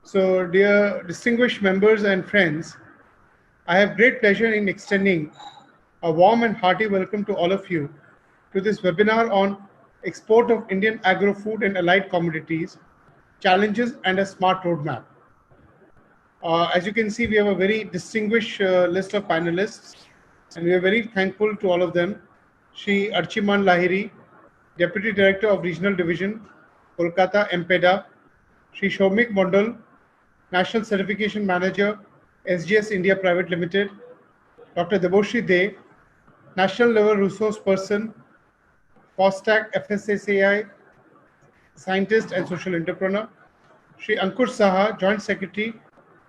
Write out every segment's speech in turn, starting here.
So, dear distinguished members and friends, I have great pleasure in extending a warm and hearty welcome to all of you to this webinar on export of Indian agro-food and allied commodities, challenges and a smart roadmap. As you can see, we have a very distinguished list of panelists, and we are very thankful to all of them. Shri Archiman Lahiri, Deputy Director of Regional Division, Kolkata, MPEDA; Shri Shomik Mondal, National Certification Manager, SGS India Private Limited; Dr. Deboshri De, National Level Resource Person, FOSTAC FSSAI Scientist and Social Entrepreneur; Shri Ankush Saha, Joint Secretary,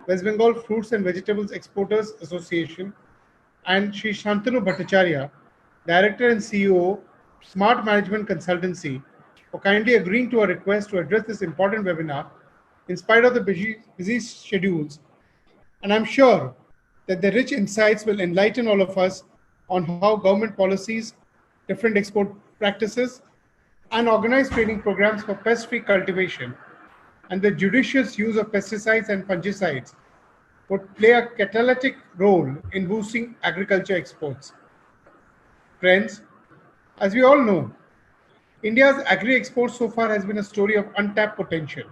West Bengal Fruits and Vegetables Exporters Association; and Shri Shantanu Bhattacharya, Director and CEO, Smart Management Consultancy, for kindly agreeing to our request to address this important webinar in spite of the busy schedules. And I'm sure that the rich insights will enlighten all of us on how government policies, different export practices, and organized training programs for pest-free cultivation and the judicious use of pesticides and fungicides would play a catalytic role in boosting agriculture exports. Friends, as we all know, India's agri-exports so far has been a story of untapped potential.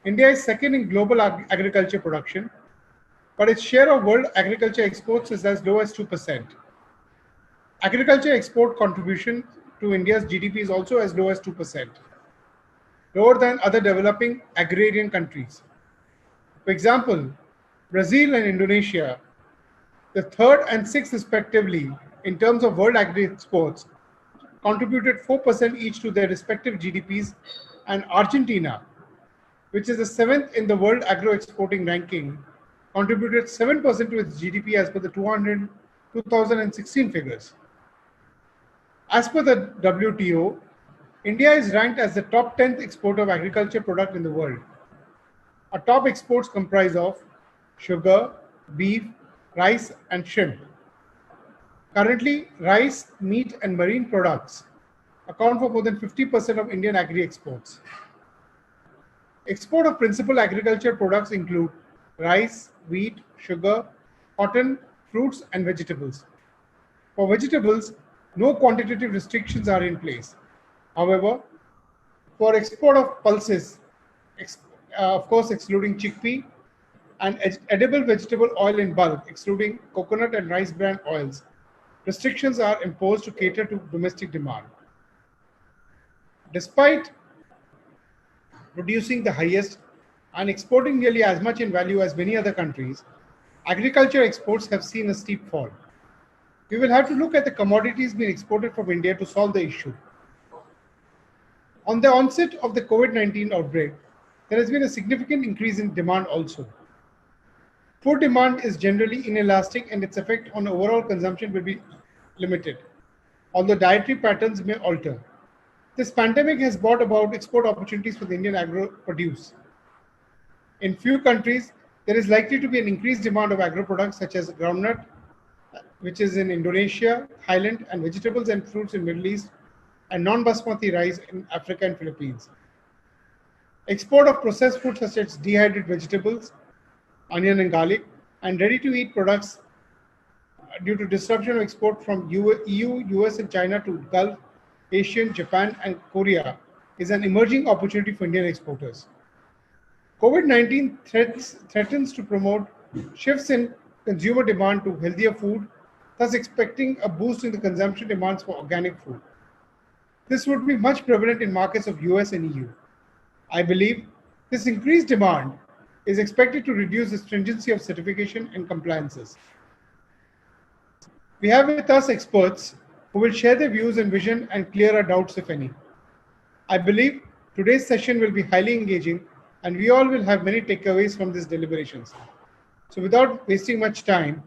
India is second in global agriculture production, but its share of world agriculture exports is as low as 2%. Agriculture export contribution to India's GDP is also as low as 2%, lower than other developing agrarian countries. For example, Brazil and Indonesia, the third and sixth respectively in terms of world agri exports, contributed 4% each to their respective GDPs, and Argentina, which is the seventh in the world agro exporting ranking, contributed 7% to its GDP as per the 2016 figures. As per the WTO, India is ranked as the top 10th exporter of agriculture product in the world. Our top exports comprise of sugar, beef, rice, and shrimp. Currently, rice, meat, and marine products account for more than 50% of Indian agri exports. Export of principal agriculture products include rice, wheat, sugar, cotton, fruits, and vegetables. For vegetables, no quantitative restrictions are in place. However, for export of pulses, of course excluding chickpea, and edible vegetable oil in bulk, excluding coconut and rice bran oils, restrictions are imposed to cater to domestic demand. Despite producing the highest and exporting nearly as much in value as many other countries, agriculture exports have seen a steep fall. We will have to look at the commodities being exported from India to solve the issue. On the onset of the COVID-19 outbreak, there has been a significant increase in demand also. Food demand is generally inelastic and its effect on overall consumption will be limited, although dietary patterns may alter. This pandemic has brought about export opportunities for the Indian agro produce. In few countries, there is likely to be an increased demand of agro products such as groundnut, which is in Indonesia, Thailand, and vegetables and fruits in Middle East, and non-basmati rice in Africa and Philippines. Export of processed foods such as dehydrated vegetables, onion and garlic, and ready-to-eat products due to disruption of export from EU, US, and China to Gulf, Asian, Japan, and Korea is an emerging opportunity for Indian exporters. COVID-19 threatens to promote shifts in consumer demand to healthier food, thus expecting a boost in the consumption demands for organic food. This would be much prevalent in markets of US and EU. I believe this increased demand is expected to reduce the stringency of certification and compliances. We have with us experts who will share their views and vision and clear our doubts if any. I believe today's session will be highly engaging and we all will have many takeaways from these deliberations. So without wasting much time,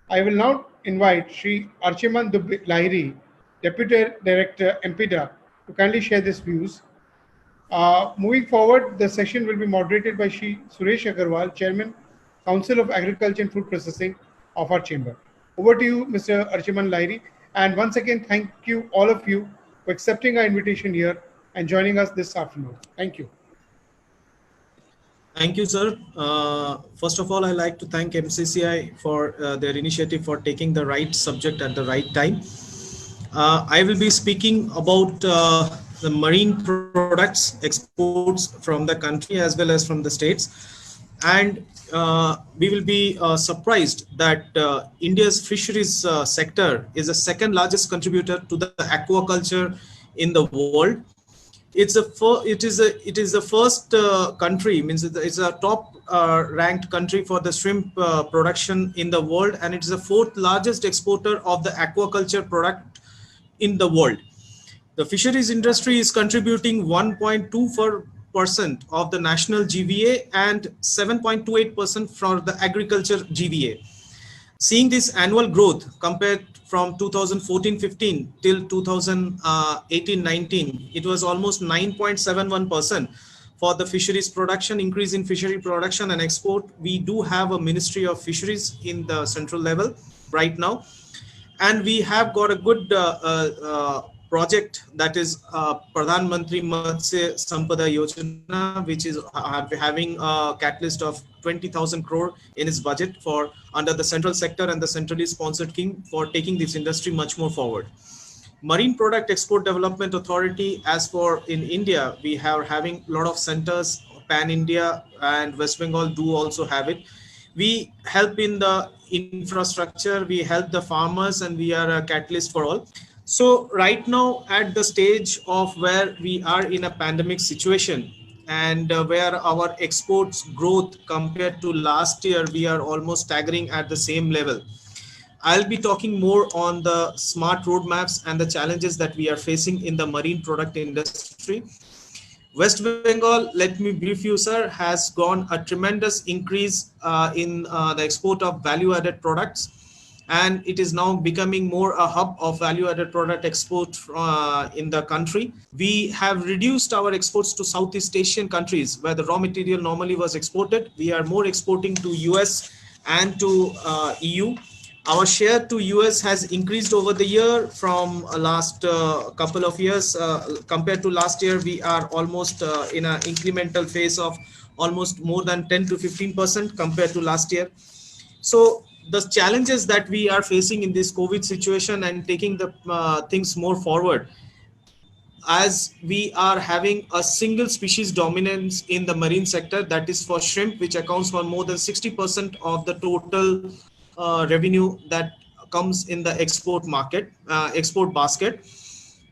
I will now invite Shri Archiman Lahiri, Deputy Director, MPEDA, to kindly share these views. Moving forward, the session will be moderated by Shri Suresh Agarwal, Chairman, Council of Agriculture and Food Processing of our chamber. Over to you, Mr. Archiman Lahiri. And once again, thank you, all of you, for accepting our invitation here and joining us this afternoon. Thank you. Thank you, sir. First of all, I like to thank MCCI for their initiative for taking the right subject at the right time. I will be speaking about the marine products exports from the country as well as from the states. And we will be surprised that India's fisheries sector is the second largest contributor to the aquaculture in the world. It is the first country, means it's a top ranked country for the shrimp production in the world, and it is the fourth largest exporter of the aquaculture product in the world. The fisheries industry is contributing 1.24% of the national GVA and 7.28% for the agriculture GVA. Seeing this annual growth compared from 2014-15 till 2018-19, it was almost 9.71% for the fisheries production, increase in fishery production and export. We do have a Ministry of Fisheries in the central level right now, and we have got a good project, that is Pradhan Mantri Matsya Sampada Yojana, which is having a catalyst of 20,000 crore in its budget for under the central sector and the centrally sponsored scheme for taking this industry much more forward. Marine Product Export Development Authority, as for in India, we have having a lot of centers, Pan India and West Bengal do also have it. We help in the infrastructure, we help the farmers, and we are a catalyst for all. So right now at the stage of where we are in a pandemic situation, and where our exports growth compared to last year, we are almost staggering at the same level. I'll be talking more on the smart roadmaps and the challenges that we are facing in the marine product industry. West Bengal, let me brief you, sir, has gone a tremendous increase in the export of value-added products, and it is now becoming more a hub of value-added product export in the country. We have reduced our exports to Southeast Asian countries where the raw material normally was exported. We are more exporting to US and to EU. Our share to US has increased over the year from last couple of years. Compared to last year, we are almost in an incremental phase of almost more than 10 to 15% compared to last year. So the challenges that we are facing in this COVID situation and taking the things more forward, as we are having a single species dominance in the marine sector, that is for shrimp, which accounts for more than 60% of the total revenue that comes in the export market, export basket.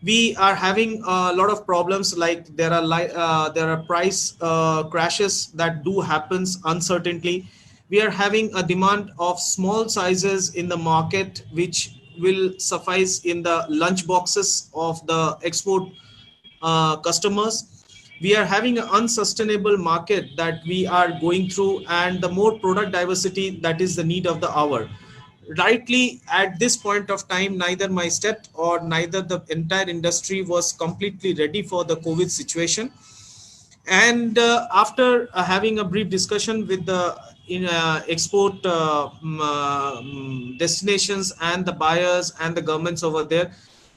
We are having a lot of problems, like there are price crashes that do happens uncertainly. We are having a demand of small sizes in the market, which will suffice in the lunch boxes of the export customers. We are having an unsustainable market that we are going through, and the more product diversity, that is the need of the hour. Rightly, at this point of time, neither my step or neither the entire industry was completely ready for the COVID situation. And after having a brief discussion with the export destinations and the buyers and the governments over there,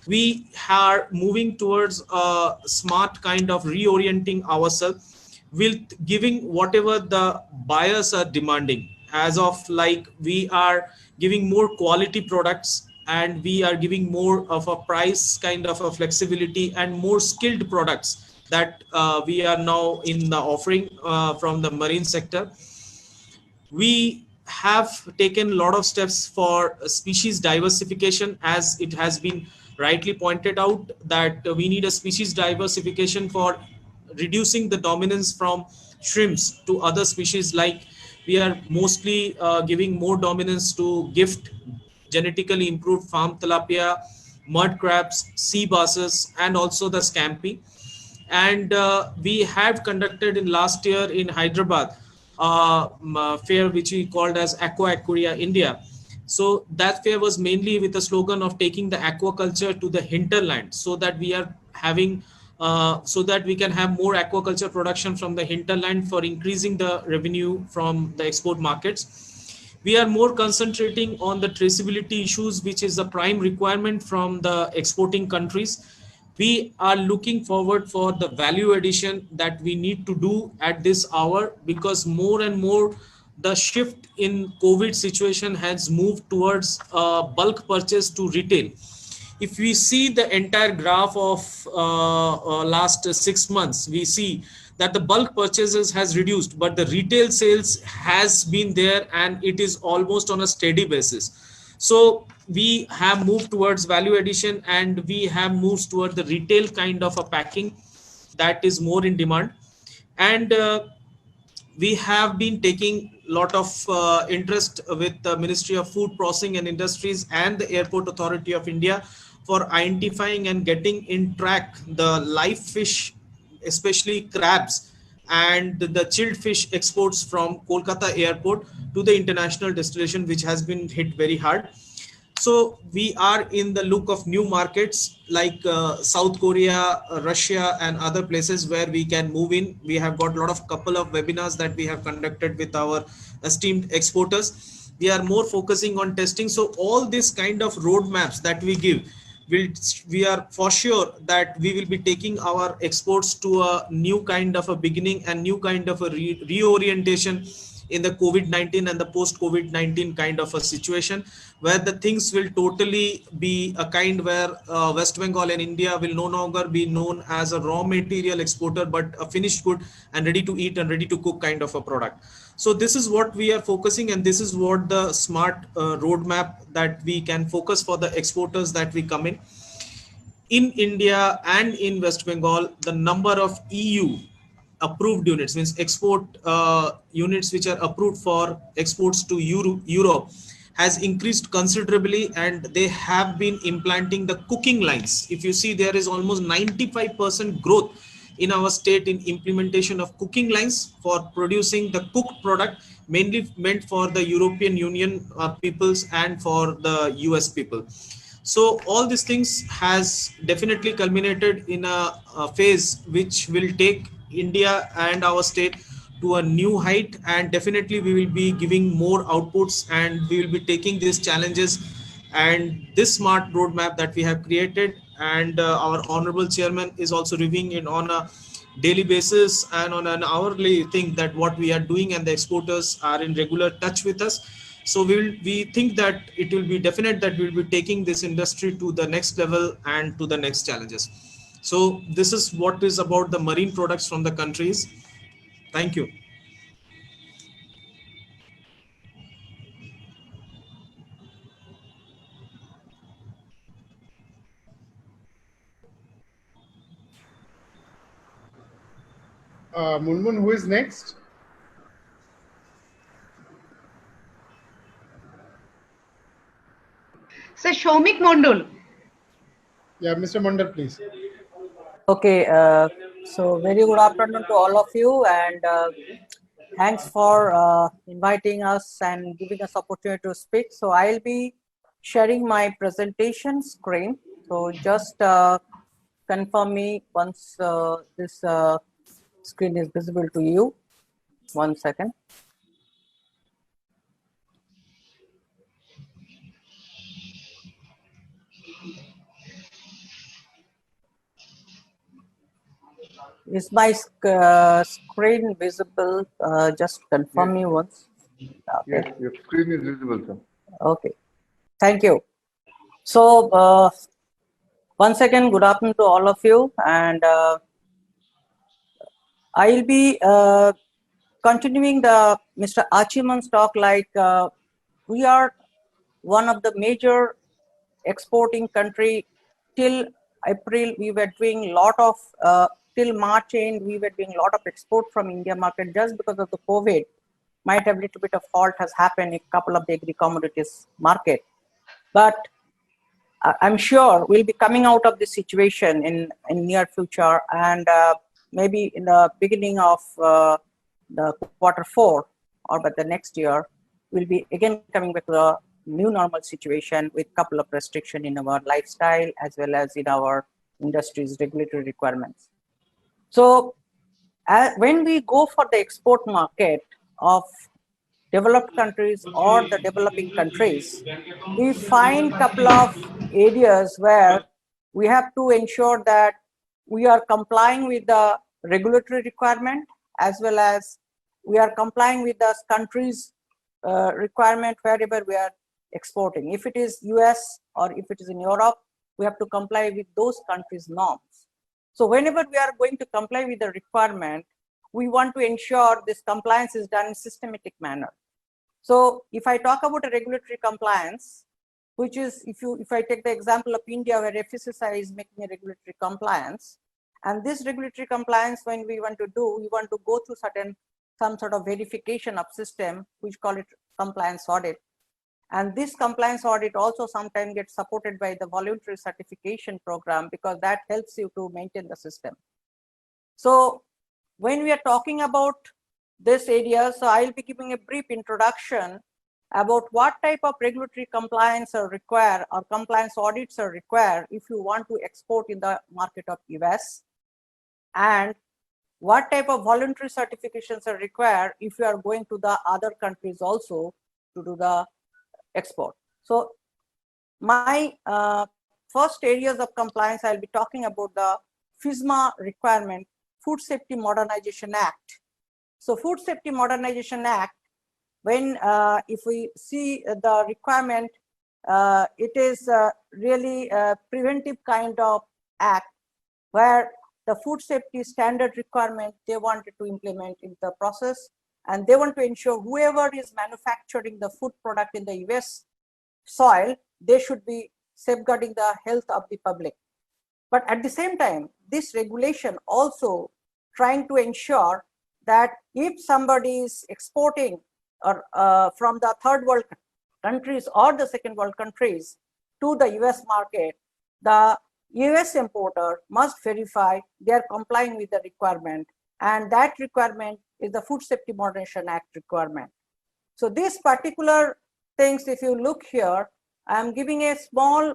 we are moving towards a smart kind of reorienting ourselves with giving whatever the buyers are demanding. As of like, we are giving more quality products, and we are giving more of a price kind of a flexibility and more skilled products that we are now in the offering from the marine sector. We have taken a lot of steps for species diversification, as it has been rightly pointed out that we need a species diversification for reducing the dominance from shrimps to other species. Like, we are mostly giving more dominance to gift, genetically improved farm tilapia, mud crabs, sea basses, and also the scampi. And we have conducted in last year in Hyderabad fair which we called as Aqua Aquaria India. So that fair was mainly with the slogan of taking the aquaculture to the hinterland, so that we are having so that we can have more aquaculture production from the hinterland for increasing the revenue from the export markets. We are more concentrating on the traceability issues, which is the prime requirement from the exporting countries. we are looking forward for the value addition that we need to do at this hour, because more and more the shift in COVID situation has moved towards bulk purchase to retail. If we see the entire graph of last 6 months, we see that the bulk purchases has reduced, but the retail sales has been there and it is almost on a steady basis. So we have moved towards value addition, and we have moved toward the retail kind of a packing that is more in demand. And we have been taking lot of interest with the Ministry of Food Processing and Industries and the Airport Authority of India for identifying and getting in track the live fish, especially crabs and the chilled fish exports from Kolkata airport to the international destination, which has been hit very hard. So we are in the look of new markets like South Korea, Russia, and other places where we can move in. We have got a lot of couple of webinars that we have conducted with our esteemed exporters. We are more focusing on testing. So all this kind of roadmaps that we give, we are for sure that we will be taking our exports to a new kind of a beginning and new kind of a reorientation in the COVID-19 and the post COVID-19 kind of a situation, where the things will totally be a kind where West Bengal and India will no longer be known as a raw material exporter, but a finished good and ready to eat and ready to cook kind of a product. So this is what we are focusing, and this is what the smart roadmap that we can focus for the exporters that we come in India and in West Bengal. The number of EU approved units, means export units which are approved for exports to Europe, has increased considerably, and they have been implanting the cooking lines. If you see, there is almost 95% growth in our state in implementation of cooking lines for producing the cooked product, mainly meant for the European Union peoples and for the US people. So all these things has definitely culminated in a phase which will take India and our state to a new height, and definitely we will be giving more outputs, and we will be taking these challenges and this smart roadmap that we have created. And our honorable chairman is also reviewing it on a daily basis and on an hourly thing, that what we are doing, and the exporters are in regular touch with us. So we think that it will be definite that we will be taking this industry to the next level and to the next challenges. So this is what is about the marine products from the countries. Thank you. Munmun, who is next? Sir Shomik Mondul. Yeah, Mr. Mandal, please. Okay, so very good afternoon to all of you, and thanks for inviting us and giving us opportunity to speak. So I'll be sharing my presentation screen. So just confirm me once this screen is visible to you. 1 second. Is my screen visible? Just confirm me once. Okay. Yes, your screen is visible, sir. Okay, thank you. So once again, good afternoon to all of you, and I'll be continuing the Mr. Achiman's talk. Like we are one of the major exporting country. Till April we were doing a lot of till March end we were doing a lot of export from India market. Just because of the COVID, might have little bit of halt has happened in a couple of the agri commodities market, but I'm sure we'll be coming out of this situation in near future, and maybe in the beginning of the Q4 or by the next year, we'll be again coming back to the new normal situation with couple of restriction in our lifestyle as well as in our industry's regulatory requirements. So when we go for the export market of developed countries or the developing countries, we find couple of areas where we have to ensure that we are complying with the regulatory requirement, as well as we are complying with the country's requirement wherever we are exporting. If it is US or if it is in Europe, we have to comply with those countries' norms. So whenever we are going to comply with the requirement, we want to ensure this compliance is done in systematic manner. So if I talk about a regulatory compliance, which is, if I take the example of India, where FSSAI is making a regulatory compliance, and this regulatory compliance, when we want to do, we want to go through some sort of verification of system, which call it compliance audit. And this compliance audit also sometimes gets supported by the voluntary certification program, because that helps you to maintain the system. So when we are talking about this area, so I'll be giving a brief introduction about what type of regulatory compliance are required, or compliance audits are required if you want to export in the market of US, and what type of voluntary certifications are required if you are going to the other countries also to do the export. So my first areas of compliance, I'll be talking about the FSMA requirement, Food Safety Modernization Act. So Food Safety Modernization Act, when if we see the requirement, it is really a preventive kind of act, where the food safety standard requirement they wanted to implement in the process, and they want to ensure whoever is manufacturing the food product in the US soil, they should be safeguarding the health of the public. But at the same time, this regulation also trying to ensure that if somebody is exporting or from the third world countries or the second world countries to the US market, the US importer must verify they are complying with the requirement, and that requirement is the Food Safety Modernization Act requirement. So these particular things, if you look here, I am giving a small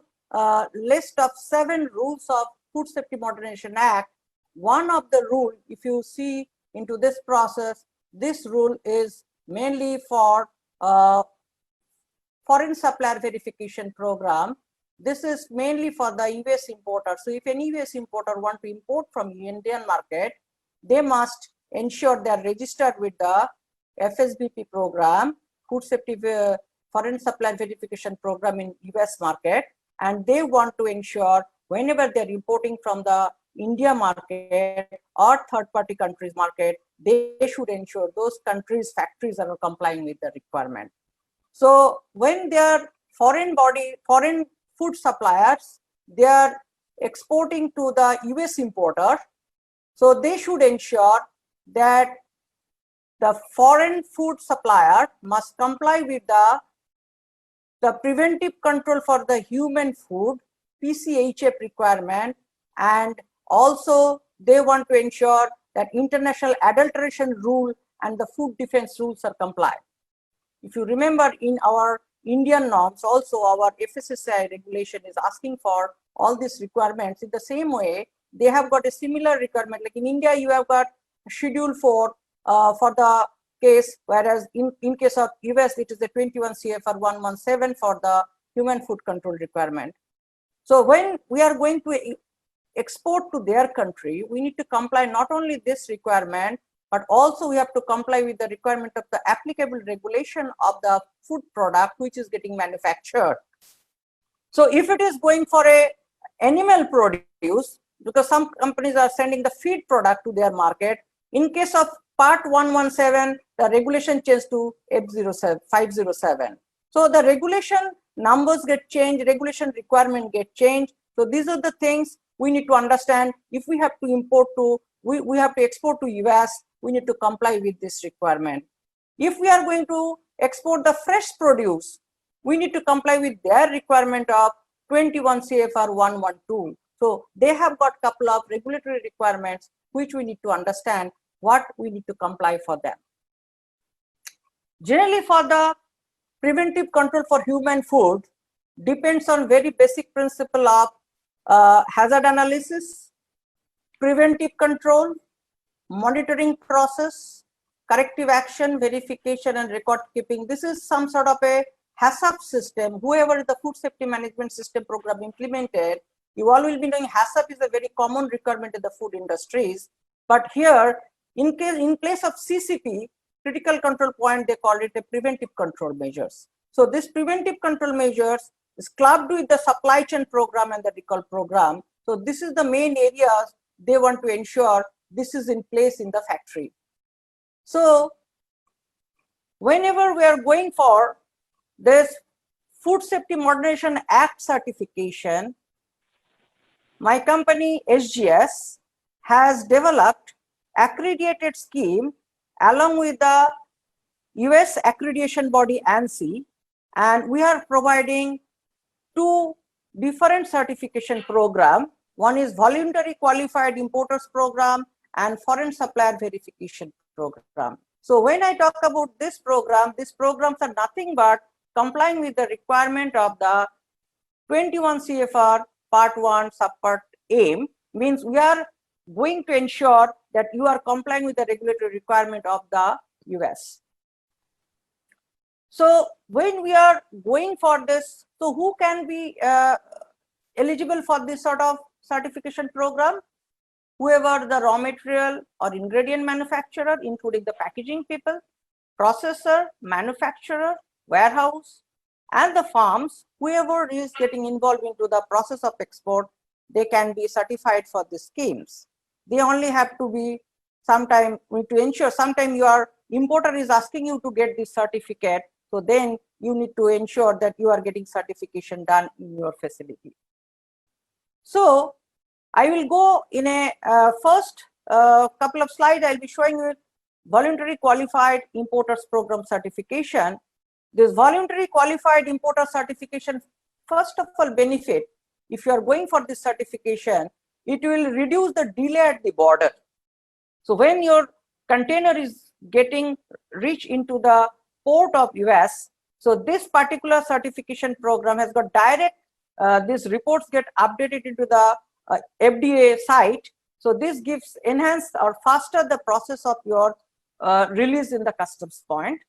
list of 7 rules of Food Safety Modernization Act. One of the rule, if you see into this process, this rule is mainly for foreign supplier verification program. This is mainly for the US importer. So if any US importer want to import from Indian market, they must ensure they are registered with the FSBP program, Food Safety Foreign Supplier Verification Program in US market, and they want to ensure whenever they're importing from the India market or third party countries market, they should ensure those countries' factories are complying with the requirement. So when they are foreign food suppliers, they are exporting to the US importer, so they should ensure that the foreign food supplier must comply with the preventive control for the human food, PCHF requirement, and also they want to ensure that international adulteration rule and the food defense rules are complied. If you remember, in our Indian norms also, our FSSAI regulation is asking for all these requirements. In the same way, they have got a similar requirement. Like in India, you have got Schedule 4 for the case, whereas in case of US, it is the 21 CFR 117 for the human food control requirement. So when we are going to export to their country, we need to comply not only this requirement, but also we have to comply with the requirement of the applicable regulation of the food product which is getting manufactured. So if it is going for a animal produce, because some companies are sending the feed product to their market, in case of part 117, the regulation changed to F07, 507. So the regulation numbers get changed, regulation requirement get changed. So these are the things we need to understand. If we have to import to, we have to export to US, we need to comply with this requirement. If we are going to export the fresh produce, we need to comply with their requirement of 21 CFR 112. So they have got couple of regulatory requirements which we need to understand what we need to comply for them. Generally, for the preventive control for human food depends on very basic principle of hazard analysis, preventive control, monitoring process, corrective action, verification, and record keeping. This is some sort of a HACCP system. Whoever the food safety management system program implemented, You all will be knowing HACCP is a very common requirement in the food industries. But here, in place of CCP, critical control point, they call it a preventive control measures. So this preventive control measures is clubbed with the supply chain program and the recall program. So this is the main areas they want to ensure this is in place in the factory. So whenever we are going for this Food Safety Modernization Act certification, my company SGS has developed accredited scheme along with the US accreditation body ANSI, and we are providing two different certification program. One is Voluntary Qualified Importers Program and Foreign Supplier Verification Program. So when I talk about this program, these programs are nothing but complying with the requirement of the 21 CFR Part 1 Subpart AIM, means we are going to ensure that you are complying with the regulatory requirement of the US. So when we are going for this, so who can be eligible for this sort of certification program? Whoever the raw material or ingredient manufacturer, including the packaging people, processor, manufacturer, warehouse, and the farms, whoever is getting involved into the process of export, they can be certified for these schemes. They only have to be sometime to ensure, sometime your importer is asking you to get this certificate, so then you need to ensure that you are getting certification done in your facility. So I will go in a first couple of slides. I'll be showing you Voluntary Qualified Importers Program certification. This Voluntary Qualified Importer certification, first of all, benefit, if you are going for this certification, it will reduce the delay at the border. So when your container is getting reach into the port of US, so this particular certification program has got direct, these reports get updated into the FDA site. So this gives enhanced or faster the process of your release in the customs point.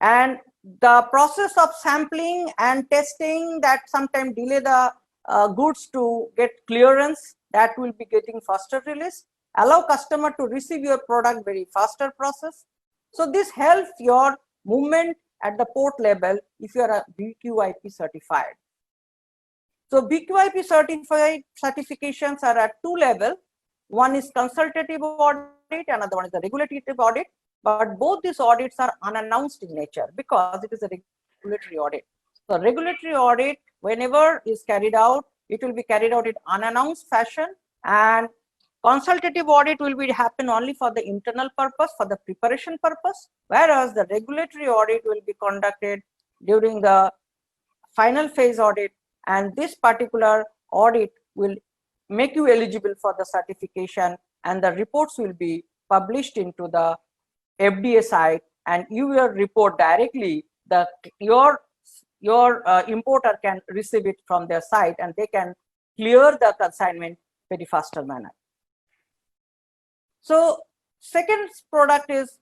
And the process of sampling and testing that sometimes delay the goods to get clearance, that will be getting faster release. Allow customer to receive your product very faster process. So this helps your movement at the port level if you are a BQIP certified. So BQIP certified certifications are at two levels. One is consultative audit, another one is the regulative audit. But both these audits are unannounced in nature because it is a regulatory audit. So regulatory audit, whenever is carried out, it will be carried out in unannounced fashion, and consultative audit will be happen only for the internal purpose, for the preparation purpose, whereas the regulatory audit will be conducted during the final phase audit, and this particular audit will make you eligible for the certification, and the reports will be published into the FDA site, and you will report directly. Your importer can receive it from their site, and they can clear the consignment very faster manner. So second product is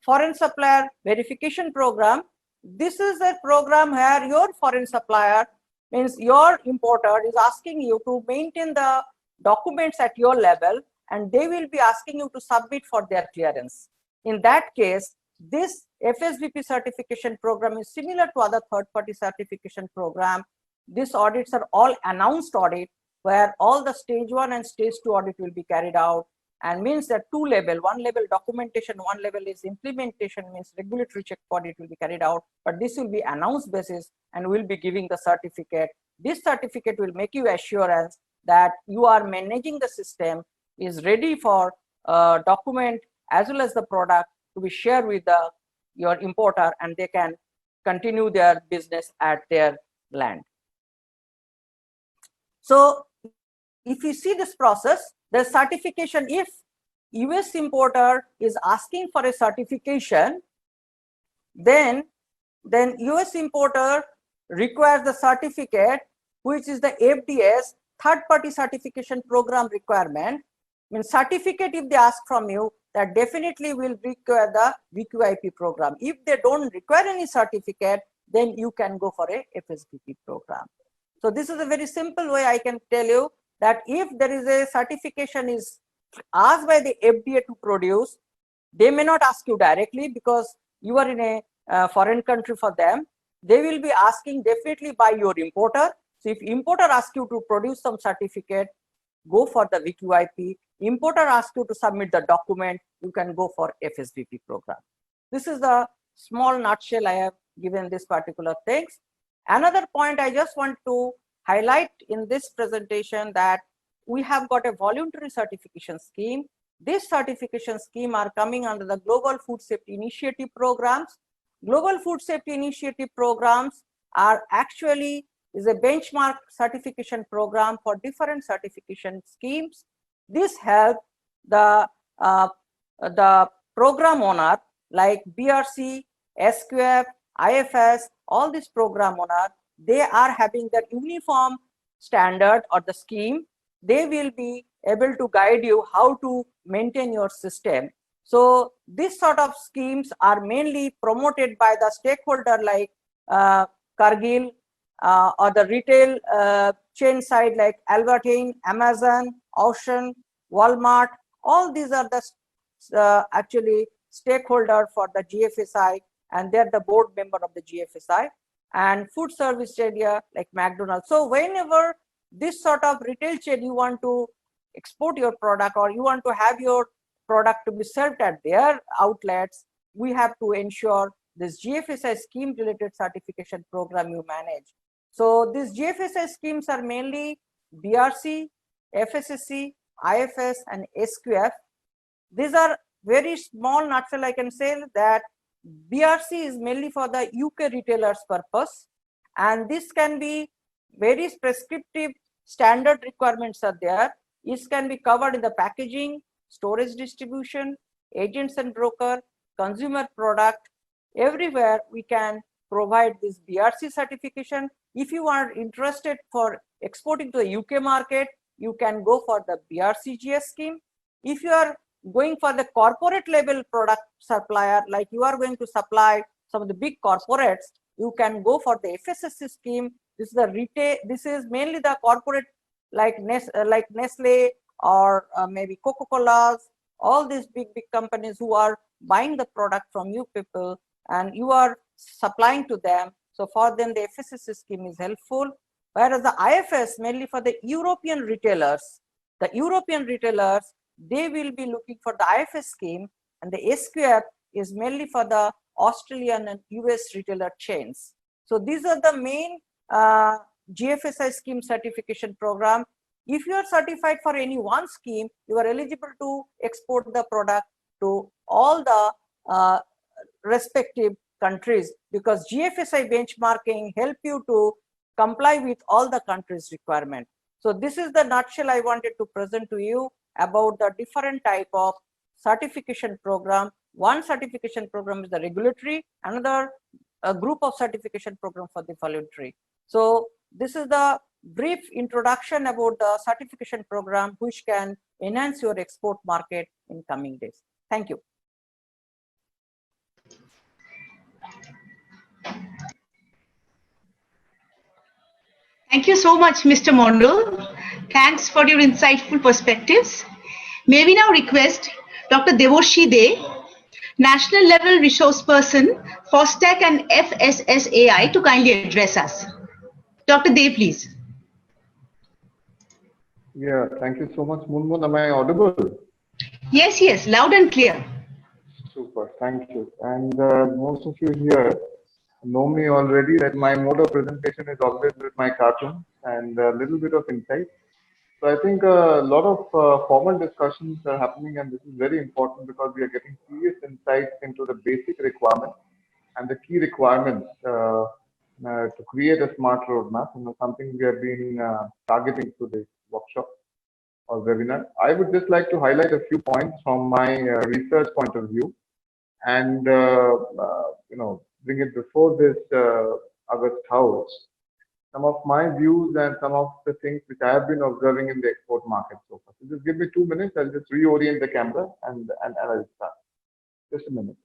Foreign Supplier Verification Program. This is a program where your foreign supplier, means your importer, is asking you to maintain the documents at your level, and they will be asking you to submit for their clearance. In that case, this FSVP certification program is similar to other third-party certification program. These audits are all announced audit, where all the stage 1 and stage 2 audit will be carried out, and means that two level, one level documentation, one level is implementation, means regulatory check audit will be carried out, but this will be announced basis and will be giving the certificate. This certificate will make you assurance that you are managing the system, is ready for document as well as the product to be shared with your importer, and they can continue their business at their land. So if you see this process, the certification, if US importer is asking for a certification, then US importer requires the certificate, which is the FDS third-party certification program requirement. Means certificate, if they ask from you, that definitely will require the BQIP program. If they don't require any certificate, then you can go for a FSVP program. So this is a very simple way I can tell you that if there is a certification is asked by the FDA to produce, they may not ask you directly because you are in a foreign country for them. They will be asking definitely by your importer. So if importer asks you to produce some certificate, go for the VQIP. Importer asks you to submit the document, you can go for FSBP program. This is the small nutshell I have given this particular things. Another point I just want to highlight in this presentation that we have got a voluntary certification scheme. This certification scheme are coming under the Global Food Safety Initiative programs. Global Food Safety Initiative programs are actually is a benchmark certification program for different certification schemes. This help the program owner like BRC, SQF, IFS, all these program owner, they are having their uniform standard or the scheme. They will be able to guide you how to maintain your system. So this sort of schemes are mainly promoted by the stakeholder like Cargill or the retail chain side like Albertine, Amazon, Auchan, Walmart. All these are the actually stakeholder for the GFSI, and they're the board member of the GFSI, and food service area like McDonald's. So whenever this sort of retail chain you want to export your product or you want to have your product to be served at their outlets, we have to ensure this GFSI scheme related certification program you manage. So these GFSI schemes are mainly BRC, FSSC, IFS and SQF. These are very small nutshell. I can say that BRC is mainly for the UK retailers purpose, and this can be very prescriptive standard requirements are there. This can be covered in the packaging, storage distribution, agents and broker, consumer product. Everywhere we can provide this BRC certification. If you are interested for exporting to the UK market, you can go for the BRCGS scheme. If you are going for the corporate level product supplier, like you are going to supply some of the big corporates, you can go for the FSSC scheme. This is the retail, this is mainly the corporate like Nestle or maybe Coca-Cola's, all these big companies who are buying the product from you people and you are supplying to them. So for them the FSSC scheme is helpful. Whereas the IFS mainly for the European retailers. The European retailers, they will be looking for the IFS scheme, and the SQF is mainly for the Australian and US retailer chains. So these are the main GFSI scheme certification program. If you are certified for any one scheme, you are eligible to export the product to all the respective countries, because GFSI benchmarking help you to comply with all the countries' requirement. So this is the nutshell I wanted to present to you about the different type of certification program. One certification program is the regulatory, another a group of certification program for the voluntary. So this is the brief introduction about the certification program which can enhance your export market in coming days. Thank you. Thank you so much, Mr. Mondal. Thanks for your insightful perspectives. May we now request Dr. Devoshi De, National Level Resource Person for STAC and FSSAI, to kindly address us. Dr. De, please. Yeah, thank you so much, Munmun. Am I audible? Yes, yes, loud and clear. Super, thank you. And most of you here know me already that my mode of presentation is always with my cartoon and a little bit of insight. So I think a lot of formal discussions are happening, and this is very important because we are getting serious insights into the basic requirements and the key requirements to create a smart roadmap, and something we have been targeting through this workshop or webinar. I would just like to highlight a few points from my research point of view, and bring it before this August House, some of my views and some of the things which I have been observing in the export market so far. So just give me 2 minutes. I'll just reorient the camera and I'll start. Just a minute.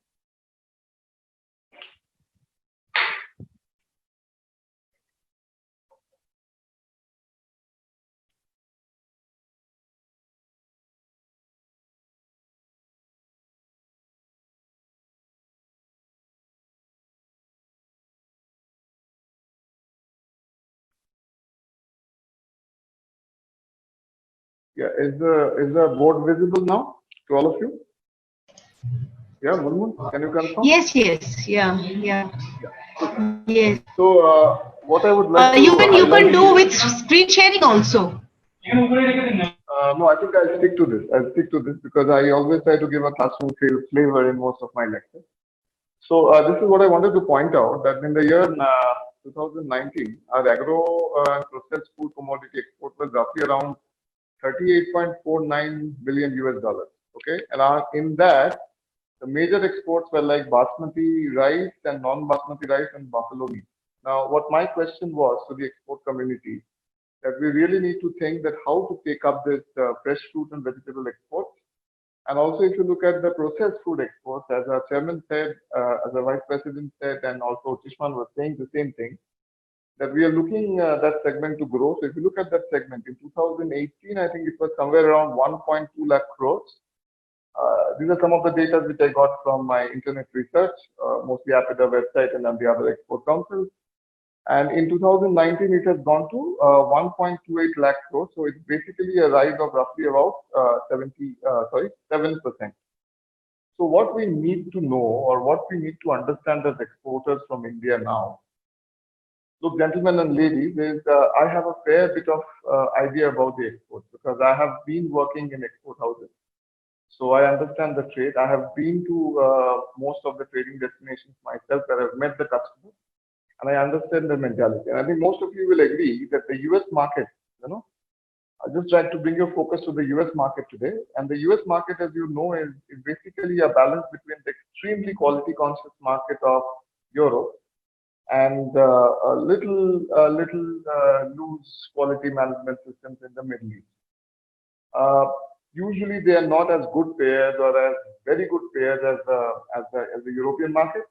Yeah, is the board visible now to all of you? Yeah, Munmun, can you confirm? Yes, yes, yeah, yeah, yes. So what I would like to You can highlight do with is, screen sharing also. no, I think I'll stick to this. I'll stick to this because I always try to give a classroom flavor in most of my lectures. So this is what I wanted to point out, that in the year 2019, our agro and processed food commodity export was roughly around 38.49 billion US dollars. Okay, and in that, the major exports were like basmati rice and non-basmati rice and buffalo meat. Now, what my question was to the export community, that we really need to think that how to take up this fresh fruit and vegetable exports. And also, if you look at the processed food exports, as our chairman said, as the vice president said, and also Tishman was saying the same thing, that we are looking that segment to grow. So if you look at that segment in 2018, I think it was somewhere around 1.2 lakh crores. These are some of the data which I got from my internet research, mostly APIDA website and then the other export councils. And in 2019, it has gone to 1.28 lakh crores. So it's basically a rise of roughly about 7%. So what we need to know, or what we need to understand as exporters from India now. Look, gentlemen and ladies, I have a fair bit of idea about the exports because I have been working in export houses. So I understand the trade. I have been to most of the trading destinations myself where I've met the customers and I understand the mentality. And I think most of you will agree that the US market, I just tried to bring your focus to the US market today. And the US market, as you know, is basically a balance between the extremely quality conscious market of Europe and a little loose quality management systems in the Middle East. Usually they are not as good payers or as very good payers as the European market,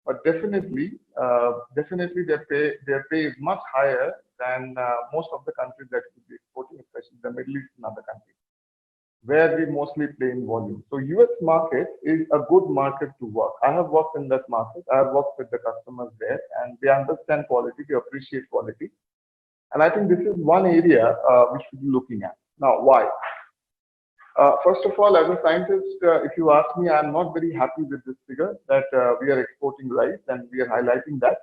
but definitely their pay is much higher than most of the countries that we be exporting, especially the Middle East and other countries, where we mostly play in volume. So US market is a good market to work. I have worked in that market. I have worked with the customers there, and they understand quality, they appreciate quality. And I think this is one area we should be looking at. Now, why? First of all, as a scientist, if you ask me, I'm not very happy with this figure that we are exporting rice, and we are highlighting that.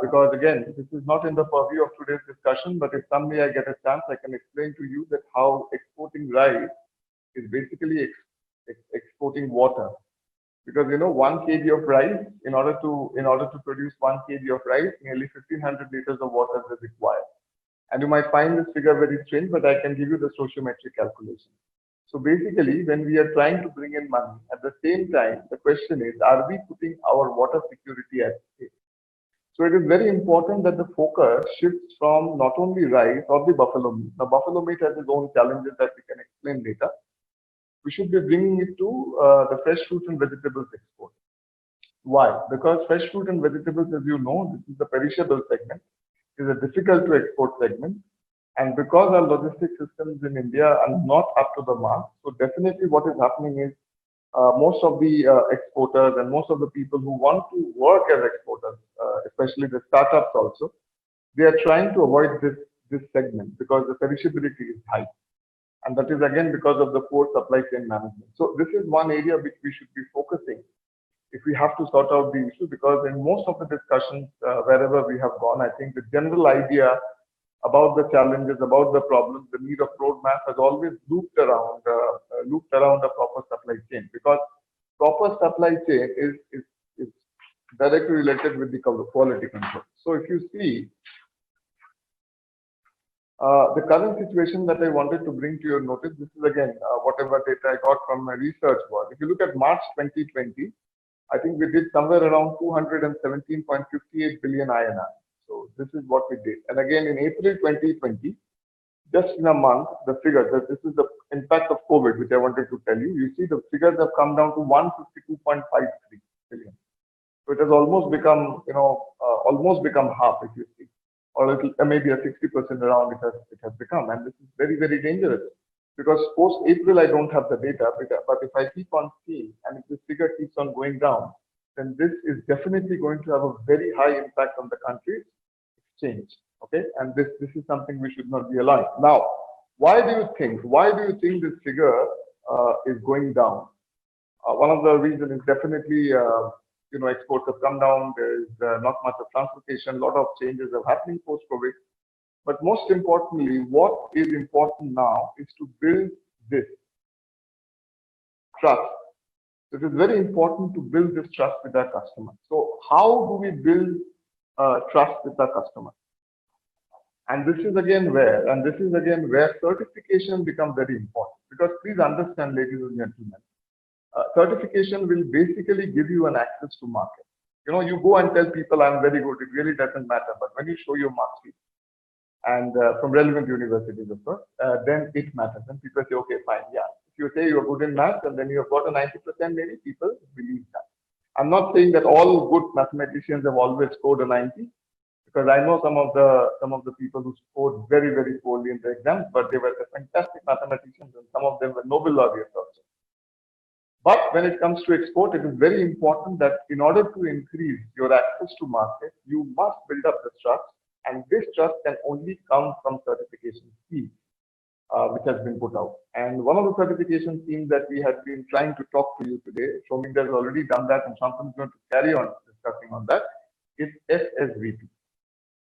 Because again, this is not in the purview of today's discussion, but if someday I get a chance, I can explain to you that how exporting rice is basically exporting water. Because 1 kg of rice, in order to produce 1 kg of rice, nearly 1500 liters of water is required. And you might find this figure very strange, but I can give you the sociometric calculation. So basically, when we are trying to bring in money, at the same time, the question is, are we putting our water security at stake? So it is very important that the focus shifts from not only rice or the buffalo meat. Now, buffalo meat has its own challenges that we can explain later. We should be bringing it to the fresh fruit and vegetables export. Why? Because fresh fruit and vegetables, as you know, this is the perishable segment. It is a difficult to export segment. And because our logistic systems in India are not up to the mark, so definitely what is happening is most of the exporters and most of the people who want to work as exporters, especially the startups also, they are trying to avoid this segment because the perishability is high. And that is again because of the poor supply chain management. So this is one area which we should be focusing if we have to sort out the issue, because in most of the discussions, wherever we have gone, I think the general idea about the challenges, about the problems, the need of roadmap has always looped around the proper supply chain, because proper supply chain is directly related with the quality control. So if you see the current situation that I wanted to bring to your notice, this is again whatever data I got from my research was. If you look at March 2020, I think we did somewhere around 217.58 billion INR. So this is what we did. And again, in April 2020, just in a month, the figure, this is the impact of COVID, which I wanted to tell you. You see the figures have come down to 152.53 billion. So it has almost become, almost become half, if you see, or maybe a 60% around it has become. And this is very, very dangerous. Because post-April, I don't have the data, but if I keep on seeing, and if this figure keeps on going down, then this is definitely going to have a very high impact on the country's exchange. Okay, and this is something we should not be allowing. Now, Why do you think? Why do you think this figure is going down? One of the reasons is definitely, exports have come down. There is not much of transportation. A lot of changes are happening post-COVID. But most importantly, what is important now is to build this trust. It is very important to build this trust with our customers. So how do we build trust with our customers? And this is again where certification becomes very important. Because please understand, ladies and gentlemen, certification will basically give you an access to market. You go and tell people I'm very good. It really doesn't matter. But when you show your mark sheet, and from relevant universities, of course, then it matters. And people say, okay, fine, yeah. If you say you're good in math and then you've got a 90%, maybe people believe that. I'm not saying that all good mathematicians have always scored a 90, because I know some of the people who scored very, very poorly in the exams, but they were fantastic mathematicians, and some of them were Nobel laureates also. But when it comes to export, it is very important that in order to increase your access to market, you must build up the trust. And this trust can only come from certification schemes, which has been put out. And one of the certification schemes that we have been trying to talk to you today, Shominda has already done that, and Shantanu is going to carry on discussing on that, is SSVP.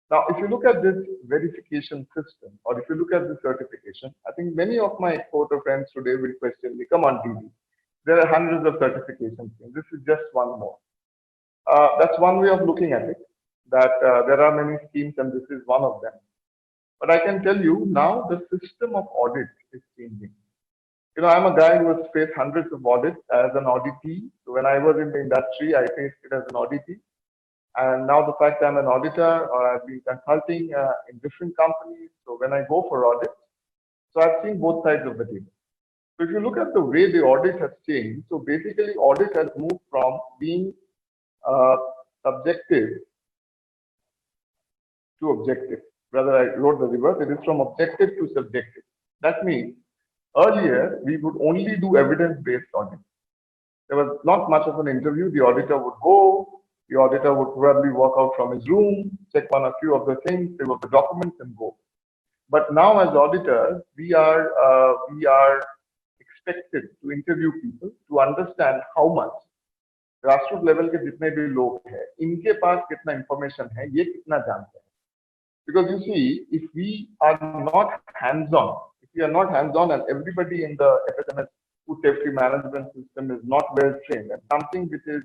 Now, if you look at this verification system, or if you look at the certification, I think many of my exporter friends today will question me, come on, DD. There are hundreds of certification schemes. This is just one more. That's one way of looking at it, that there are many schemes and this is one of them. But I can tell you now the system of audit is changing. I'm a guy who has faced hundreds of audits as an auditee. So when I was in the industry, I faced it as an auditee. And now the fact I'm an auditor, or I've been consulting in different companies. So when I go for audits, so I've seen both sides of the table. So if you look at the way the audit has changed, so basically audit has moved from being subjective to objective. Rather, I wrote the reverse. It is from objective to subjective. That means earlier we would only do evidence-based audit. There was not much of an interview. The auditor would go. The auditor would probably walk out from his room, check on a few of the things, fill up the documents, and go. But now, as auditors, we are expected to interview people to understand how much grassroots level के जितने भी लोग हैं, इनके पास कितना information है, ये कितना जानते हैं. Because you see, if we are not hands-on, and everybody in the FSMS food safety management system is not well trained, and something which is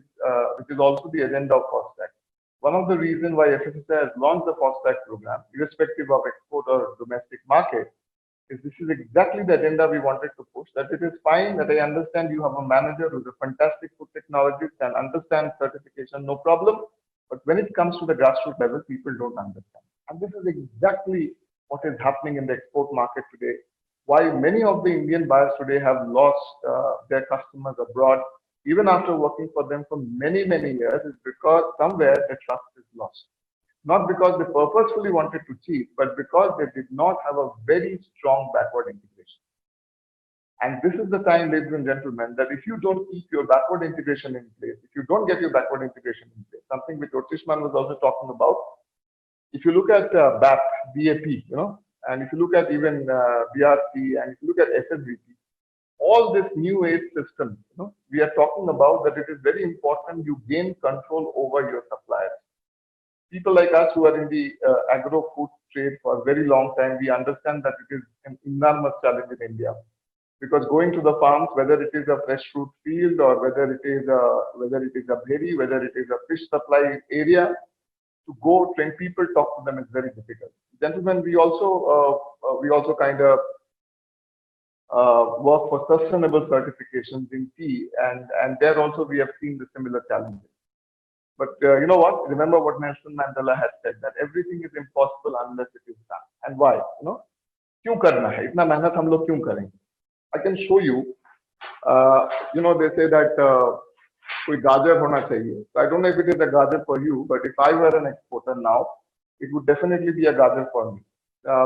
also the agenda of FOSTAC. One of the reasons why FSSAI has launched the FOSTAC program, irrespective of export or domestic market, is this is exactly the agenda we wanted to push. That it is fine that I understand you have a manager who's a fantastic food technologist and understands certification, no problem. But when it comes to the grassroots level, people don't understand. And this is exactly what is happening in the export market today. Why many of the Indian buyers today have lost their customers abroad, even after working for them for many, many years, is because somewhere the trust is lost. Not because they purposefully wanted to cheat, but because they did not have a very strong backward integration. And this is the time, ladies and gentlemen, that if you don't keep your backward integration in place, if you don't get your backward integration in place, something which Otishman was also talking about, if you look at BAP, and if you look at even BRC, and if you look at SSVP, all this new age system, we are talking about that it is very important you gain control over your suppliers. People like us who are in the agro-food trade for a very long time, we understand that it is an enormous challenge in India. Because going to the farms, whether it is a fresh fruit field or whether it is a berry, whether it is a fish supply area, to go train people, talk to them is very difficult. Gentlemen, we also kind of work for sustainable certifications in tea, and there also we have seen the similar challenges. But you know what? Remember what Nelson Mandela had said, that everything is impossible unless it is done. And why? क्यों करना है? इतना मेहनत हम लोग क्यों करेंगे? I can show you. They say that कोई गाजर होना चाहिए. So I don't know if it is a gajar for you, but if I were an exporter now, it would definitely be a gajar for me.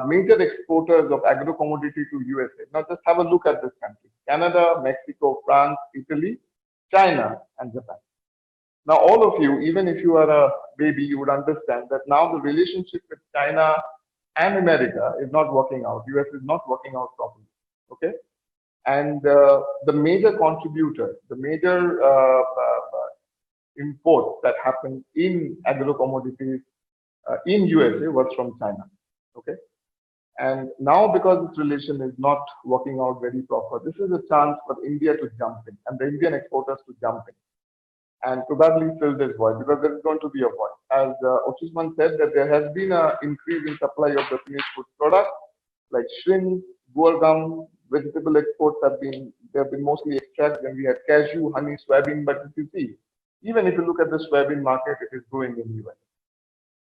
Major exporters of agro commodity to USA. Now just have a look at this country: Canada, Mexico, France, Italy, China, and Japan. Now all of you, even if you are a baby, you would understand that now the relationship with China and America is not working out. US is not working out properly. Okay, and the major contributor, the major import that happened in agro commodities in USA was from China. Okay, and now because this relation is not working out very proper, this is a chance for India to jump in and the Indian exporters to jump in and probably fill this void, because there is going to be a void. As Oshusman said, that there has been an increase in supply of the finished food products like shrimp, guar gum, vegetable exports have been mostly extracts, and we had cashew, honey, soybean. But if you see, even if you look at the soybean market, it is growing in US.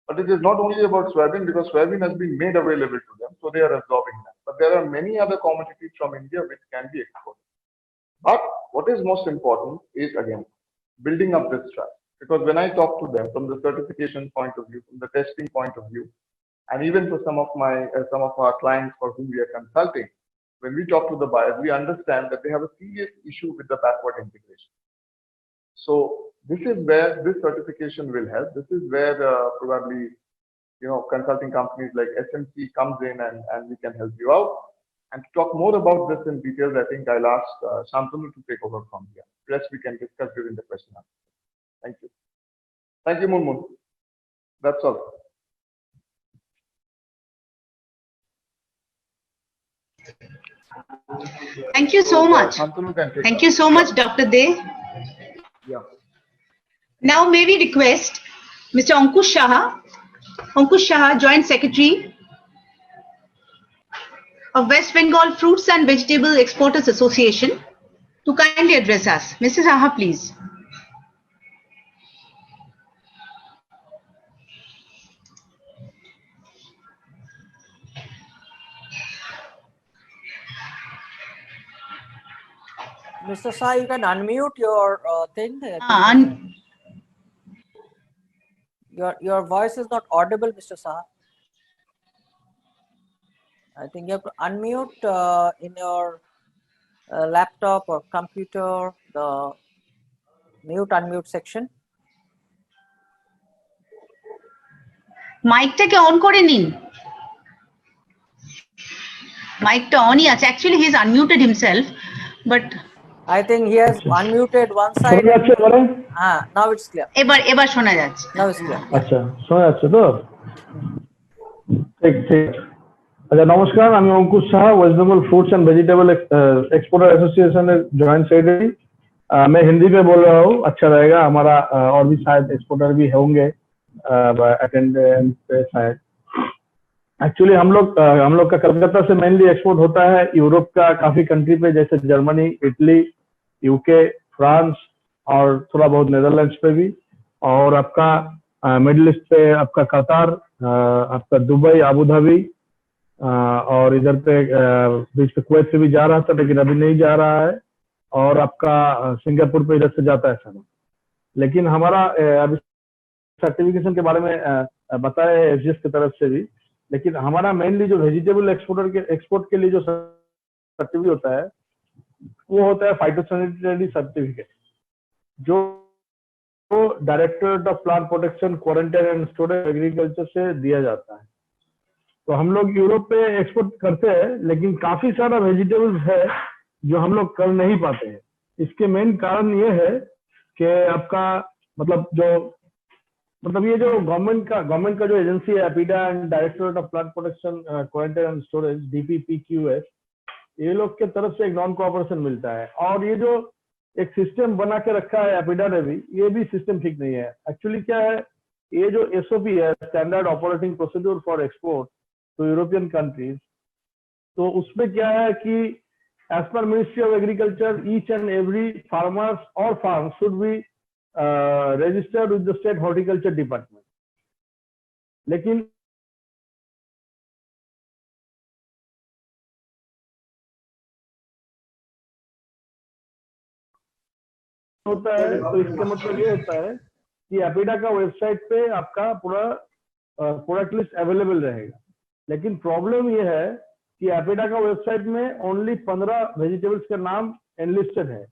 But it is not only about soybean, because soybean has been made available to them, so they are absorbing that. But there are many other commodities from India which can be exported. But what is most important is, again, building up this trust. Because when I talk to them from the certification point of view, from the testing point of view, and even for some of our clients for whom we are consulting, when we talk to the buyers, we understand that they have a serious issue with the backward integration. So this is where this certification will help. This is where probably, consulting companies like SMC comes in and we can help you out. And to talk more about this in details, I think I'll ask Shantanu to take over from here. The rest we can discuss during the question and answer. Thank you. Thank you, Moon Moon. That's all. Thank you so much. Shantanu can take Thank over. you so much, Dr. De. Yeah. Now may we request Mr. Ankush Shah, Joint Secretary of West Bengal Fruits and Vegetable Exporters Association, to kindly address us. Mr. Saha, please. Mr. Shah, you can unmute your thing. Your voice is not audible, Mr. Shah. I think you have to unmute in your laptop or computer, the mute unmute section. মাইকটাকে on করে নিন। মাইকটা অনই আছে। Actually, he's unmuted himself, but I think he has unmuted one side. Now it's clear. এবার শোনা যাচ্ছে। Now it's clear. আচ্ছা, শোনা যাচ্ছে তো? ঠিক ঠিক। अच्छा नमस्कार, আমি Ankush Shah, West Bengal fruits and vegetable exporter association joint secretary. मैं हिंदी में बोल रहा हूँ, अच्छा रहेगा, हमारा और भी शायद एक्सपोर्टर भी होंगे अटेंडेंस पे शायद। एक्चुअली हम लोग का कलकत्ता से मेनली एक्सपोर्ट होता है यूरोप का काफी कंट्री पे, जैसे जर्मनी, इटली, यूके, फ्रांस और थोड़ा बहुत नेदरलैंड्स पे भी, और आपका मिडिल ईस्ट पे आपका कतार, आपका दुबई, आबू धाबी, और इधर पे बीच पे कुवैत से भी जा रहा था लेकिन अभी नहीं जा रहा है, और आपका सिंगापुर पे इधर से जाता है सामान। लेकिन हमारा अभी सर्टिफिकेशन के बारे में बताया है एफजीएस की तरफ से भी, लेकिन हमारा मेनली जो वेजिटेबल एक्सपोर्ट के लिए जो सर्टिफिकेट होता है वो होता है फाइटोसैनिटरी सर्टिफिकेट, जो directorate of plant protection, quarantine and storage agriculture से दिया जाता है। तो हम लोग यूरोप पे एक्सपोर्ट करते हैं, लेकिन काफी सारा वेजिटेबल्स है जो हम लोग कर नहीं पाते हैं। इसके मेन कारण ये है कि आपका ये जो गवर्नमेंट का जो एजेंसी है APEDA and directorate of plant protection, quarantine and storage, DPPQS, ये लोग के तरफ से एक नॉन कोऑपरेशन मिलता है, और ये जो एक सिस्टम बना के रखा है एपीडा ने भी, ये भी सिस्टम ठीक नहीं है। एक्चुअली क्या है, ये जो SOP है, standard operating procedure for export to European countries, तो उसमें क्या है कि as per ministry of agriculture, each and every farmers और farm should be registered with the state horticulture department। लेकिन होता है, तो इसका मतलब ये होता है कि एपीडा का वेबसाइट पे आपका पूरा प्रोडक्ट लिस्ट अवेलेबल रहेगा, लेकिन प्रॉब्लम ये है कि एपीडा का वेबसाइट में ओनली 15 वेजिटेबल्स का नाम एनलिस्टेड है,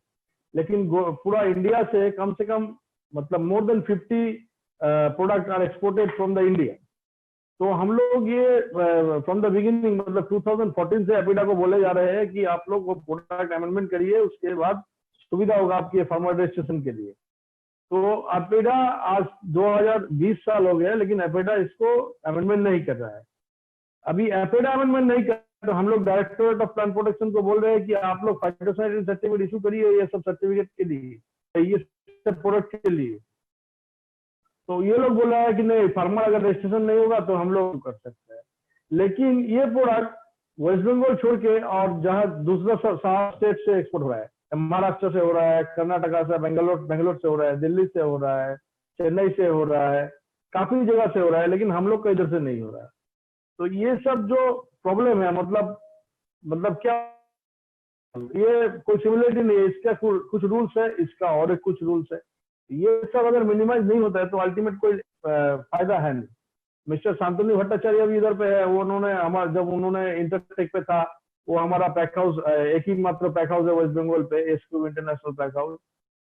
लेकिन पूरा इंडिया से कम more than 50 product are exported from the India. तो हम लोग ये फ्रॉम द बिगिनिंग मतलब 2014 से एपिडा को बोले जा रहे हैं कि आप लोग वो प्रोडक्ट अमेंडमेंट करिए, उसके बाद सुविधा होगा आपकी फार्मर रजिस्ट्रेशन के लिए। तो एपिडा आज 2020 साल हो गया, लेकिन एपिडा इसको अमेंडमेंट नहीं कर रहा है। अभी एपिडा अमेंडमेंट नहीं कर, तो हम लोग डायरेक्टरेट ऑफ प्लांट प्रोटेक्शन को बोल रहे हैं कि आप लोग फाइटोसैनिटरी सर्टिफिकेट इशू करिए, ये सब सर्टिफिकेट के लिए, ये सब प्रोडक्ट के लिए। तो ये लोग बोल रहा है कि नहीं, फार्मर अगर रजिस्ट्रेशन नहीं होगा तो हम लोग कर सकते हैं। लेकिन ये प्रोडक्ट वेस्ट बंगाल छोड़ के और जहां दूसरा 7 स्टेट से एक्सपोर्ट हो रहा है, महाराष्ट्र से हो रहा है, कर्नाटका से, बेंगलोर से हो रहा है, दिल्ली से हो रहा है, चेन्नई से हो रहा है, काफी जगह से हो रहा है, लेकिन हम लोग का इधर से नहीं हो रहा है। तो ये सब जो प्रॉब्लम है, मतलब क्या, ये कोई सिमिलरिटी नहीं है, इसका कुछ रूल्स है, इसका और एक कुछ रूल्स है। ये सब अगर मिनिमाइज नहीं होता है तो अल्टीमेट कोई फायदा है नहीं। मिस्टर शांतनु भट्टाचार्य भी इधर पे है, वो उन्होंने जब उन्होंने इंटरटेक पे था, वो हमारा पैक हाउस, एक ही मात्र पैक हाउस है वेस्ट बंगाल पे, एसक्यू इंटरनेशनल पैक हाउस,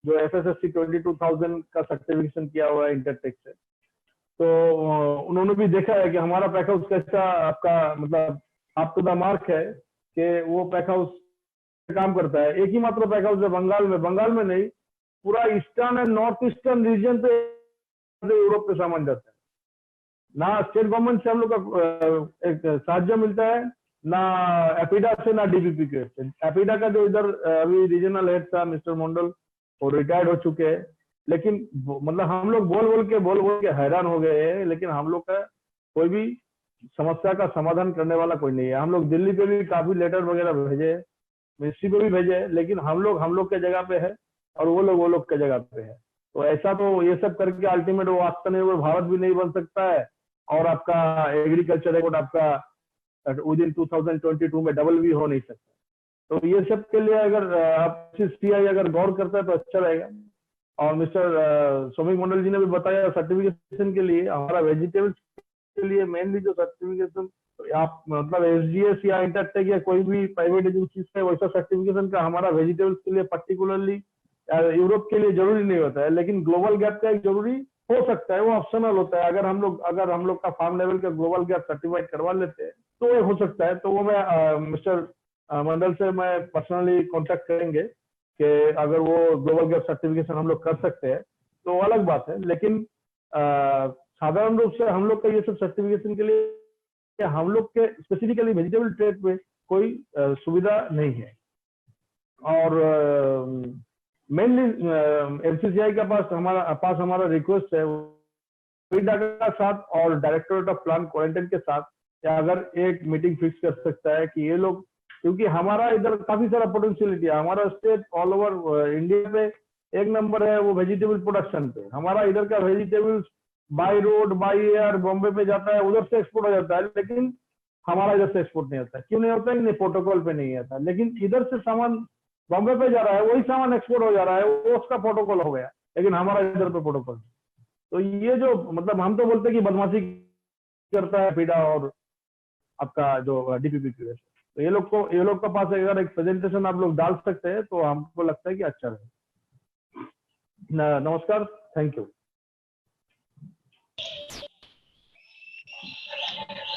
जो FSSC 22000 का सर्टिफिकेशन किया हुआ है इंटरटेक से। तो उन्होंने भी देखा है कि हमारा पैक हाउस कैसा आपका मतलब अप टू द मार्क है, कि वो पैक हाउस काम करता है। एक ही मात्र पैक हाउस है बंगाल में नहीं, पूरा eastern and north eastern region पे यूरोप पे सामान जाता है। ना स्टेट गवर्नमेंट से हम लोग का एक साहाय्य मिलता है, ना एपिडा से, ना DPP के से। एपिडा का जो इधर अभी रीजनल हेड था मिस्टर मंडल, वो रिटायर्ड हो चुके हैं, लेकिन मतलब हम लोग बोल के हैरान हो गए हैं, लेकिन हम लोग का कोई भी समस्या का समाधान करने वाला कोई नहीं है। हम लोग दिल्ली पे भी काफी लेटर वगैरह भेजे, मिनिस्ट्री पे भी भेजे, लेकिन हम लोग के जगह पे है और वो लोग के जगह पे है। तो ऐसा तो ये सब करके अल्टीमेट वो आत्मनिर्भर भारत भी नहीं बन सकता है, और आपका एग्रीकल्चर रिकॉर्ड आपका विद इन 2022 में डबल भी हो नहीं सकता। तो ये सब के लिए अगर आप CI अगर गौर करता है तो अच्छा रहेगा। और मिस्टर सौमिक मंडल जी ने भी बताया, सर्टिफिकेशन के लिए हमारा वेजिटेबल्स के लिए मेनली जो सर्टिफिकेशन आप मतलब SGS या इंटरटेक या कोई भी प्राइवेट एजेंसी से वैसा सर्टिफिकेशन का हमारा वेजिटेबल्स के लिए पर्टिकुलरली यूरोप के लिए जरूरी नहीं होता है, लेकिन ग्लोबल गैप का एक जरूरी हो सकता है, वो ऑप्शनल होता है। अगर हम लोग का फार्म लेवल का ग्लोबल गैप सर्टिफाइड करवा लेते हैं तो ये हो सकता है। तो वो मैं मिस्टर मंडल से मैं पर्सनली कांटेक्ट करेंगे कि अगर वो ग्लोबल गैप सर्टिफिकेशन हम लोग कर सकते हैं तो अलग बात है। लेकिन साधारण रूप से हम लोग का ये सब सर्टिफिकेशन के लिए हम लोग के स्पेसिफिकली वेजिटेबल ट्रेड में कोई सुविधा नहीं है। और मेनली MCCI के पास हमारा रिक्वेस्ट है एपिडा के साथ और डायरेक्टरेट ऑफ प्लांट क्वारंटाइन के साथ, या अगर एक मीटिंग फिक्स कर सकता है कि ये लोग, क्योंकि हमारा इधर काफी सारा पोटेंशियलिटी है, हमारा स्टेट ऑल ओवर इंडिया पे एक नंबर है वो वेजिटेबल प्रोडक्शन पे। हमारा इधर का vegetables by road by air Bombay पे जाता है, उधर से एक्सपोर्ट हो जाता है, लेकिन हमारा इधर से एक्सपोर्ट नहीं होता है। क्यों नहीं होता है? नहीं, प्रोटोकॉल पे नहीं आता। लेकिन इधर से सामान बॉम्बे पे जा रहा है, वही सामान एक्सपोर्ट हो जा रहा है, वो उसका प्रोटोकॉल हो गया, लेकिन हमारा इधर पे प्रोटोकॉल। तो ये जो मतलब हम तो बोलते हैं कि बदमाशी करता है एपिडा और आपका जो DPP QS, तो ये लोग का पास अगर एक प्रेजेंटेशन आप लोग डाल सकते हैं तो हमको लगता है कि अच्छा रहे। नमस्कार, thank you.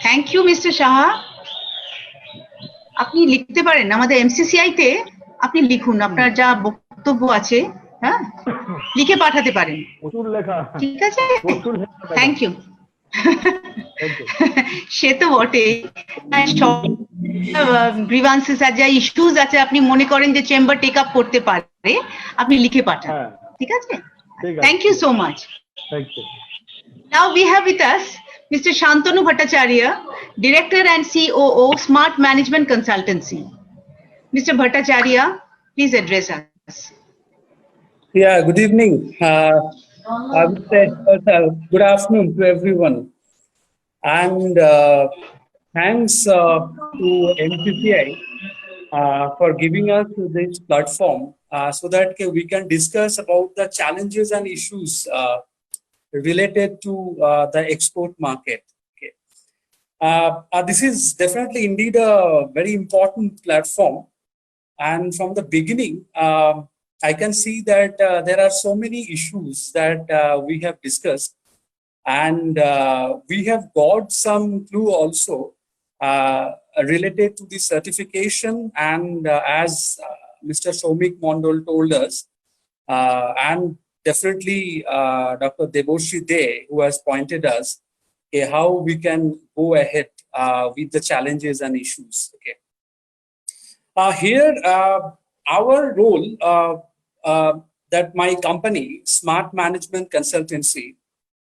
Thank you mister Saha. আপনি লিখতে পারেন আমাদের MCCI তে, আপনি লিখুন আপনার যা বক্তব্য আছে, হ্যাঁ লিখে পাঠাতে পারেন। প্রচুর লেখা, ঠিক আছে, প্রচুর লেখা। Thank you. সে তো বটেই, গ্রিভান্সেস আর যা ইস্যুস আছে আপনি মনে করেন যে চেম্বার টেক আপ করতে পারে, আপনি লিখে পাঠান। ঠিক আছে, thank you so much. Thank you. Now we have with us Mr. Shantanu Bhattacharya, Director and COO, Smart Management Consultancy. Mr. Bhattacharya, please address us. Yeah, good evening. I would say good afternoon to everyone. And thanks to MCCI for giving us this platform so that we can discuss about the challenges and issues related to the export market. Okay. This is definitely indeed a very important platform, and from the beginning I can see that there are so many issues that we have discussed, And we have got some clue also related to the certification. And as Mr. Soumik Mondal told us, and definitely Dr. Deboshi De, who has pointed us how we can go ahead with the challenges and issues. Okay. Here, our role that my company, Smart Management Consultancy,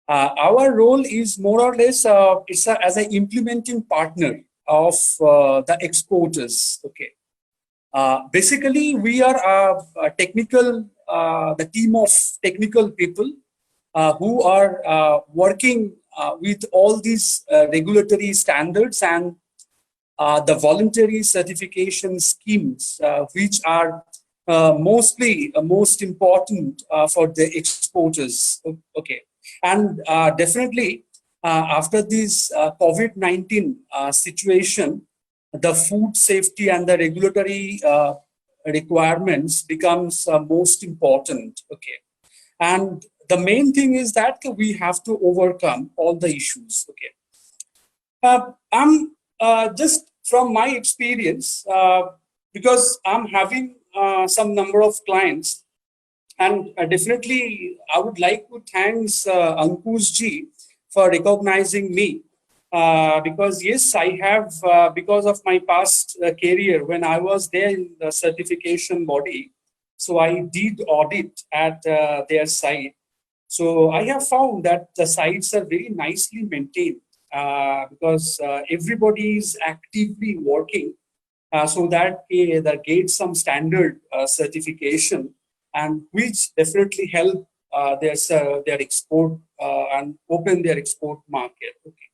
our role is more or less as an implementing partner of the exporters. Okay. Basically, we are a technical, the team of technical people who are working with all these regulatory standards and the voluntary certification schemes, which are mostly most important for the exporters. Okay. And definitely, after this COVID-19 situation, the food safety and the regulatory requirements becomes most important. Okay. And the main thing is that we have to overcome all the issues. Okay. I'm just from my experience, because I'm having some number of clients, and definitely I would like to thank Ankush ji for recognizing me, because yes, I have, because of my past career when I was there in the certification body, so I did audit at their site. So I have found that the sites are very nicely maintained, because everybody is actively working so that they get some standard certification, and which definitely help their export and open their export market. Okay.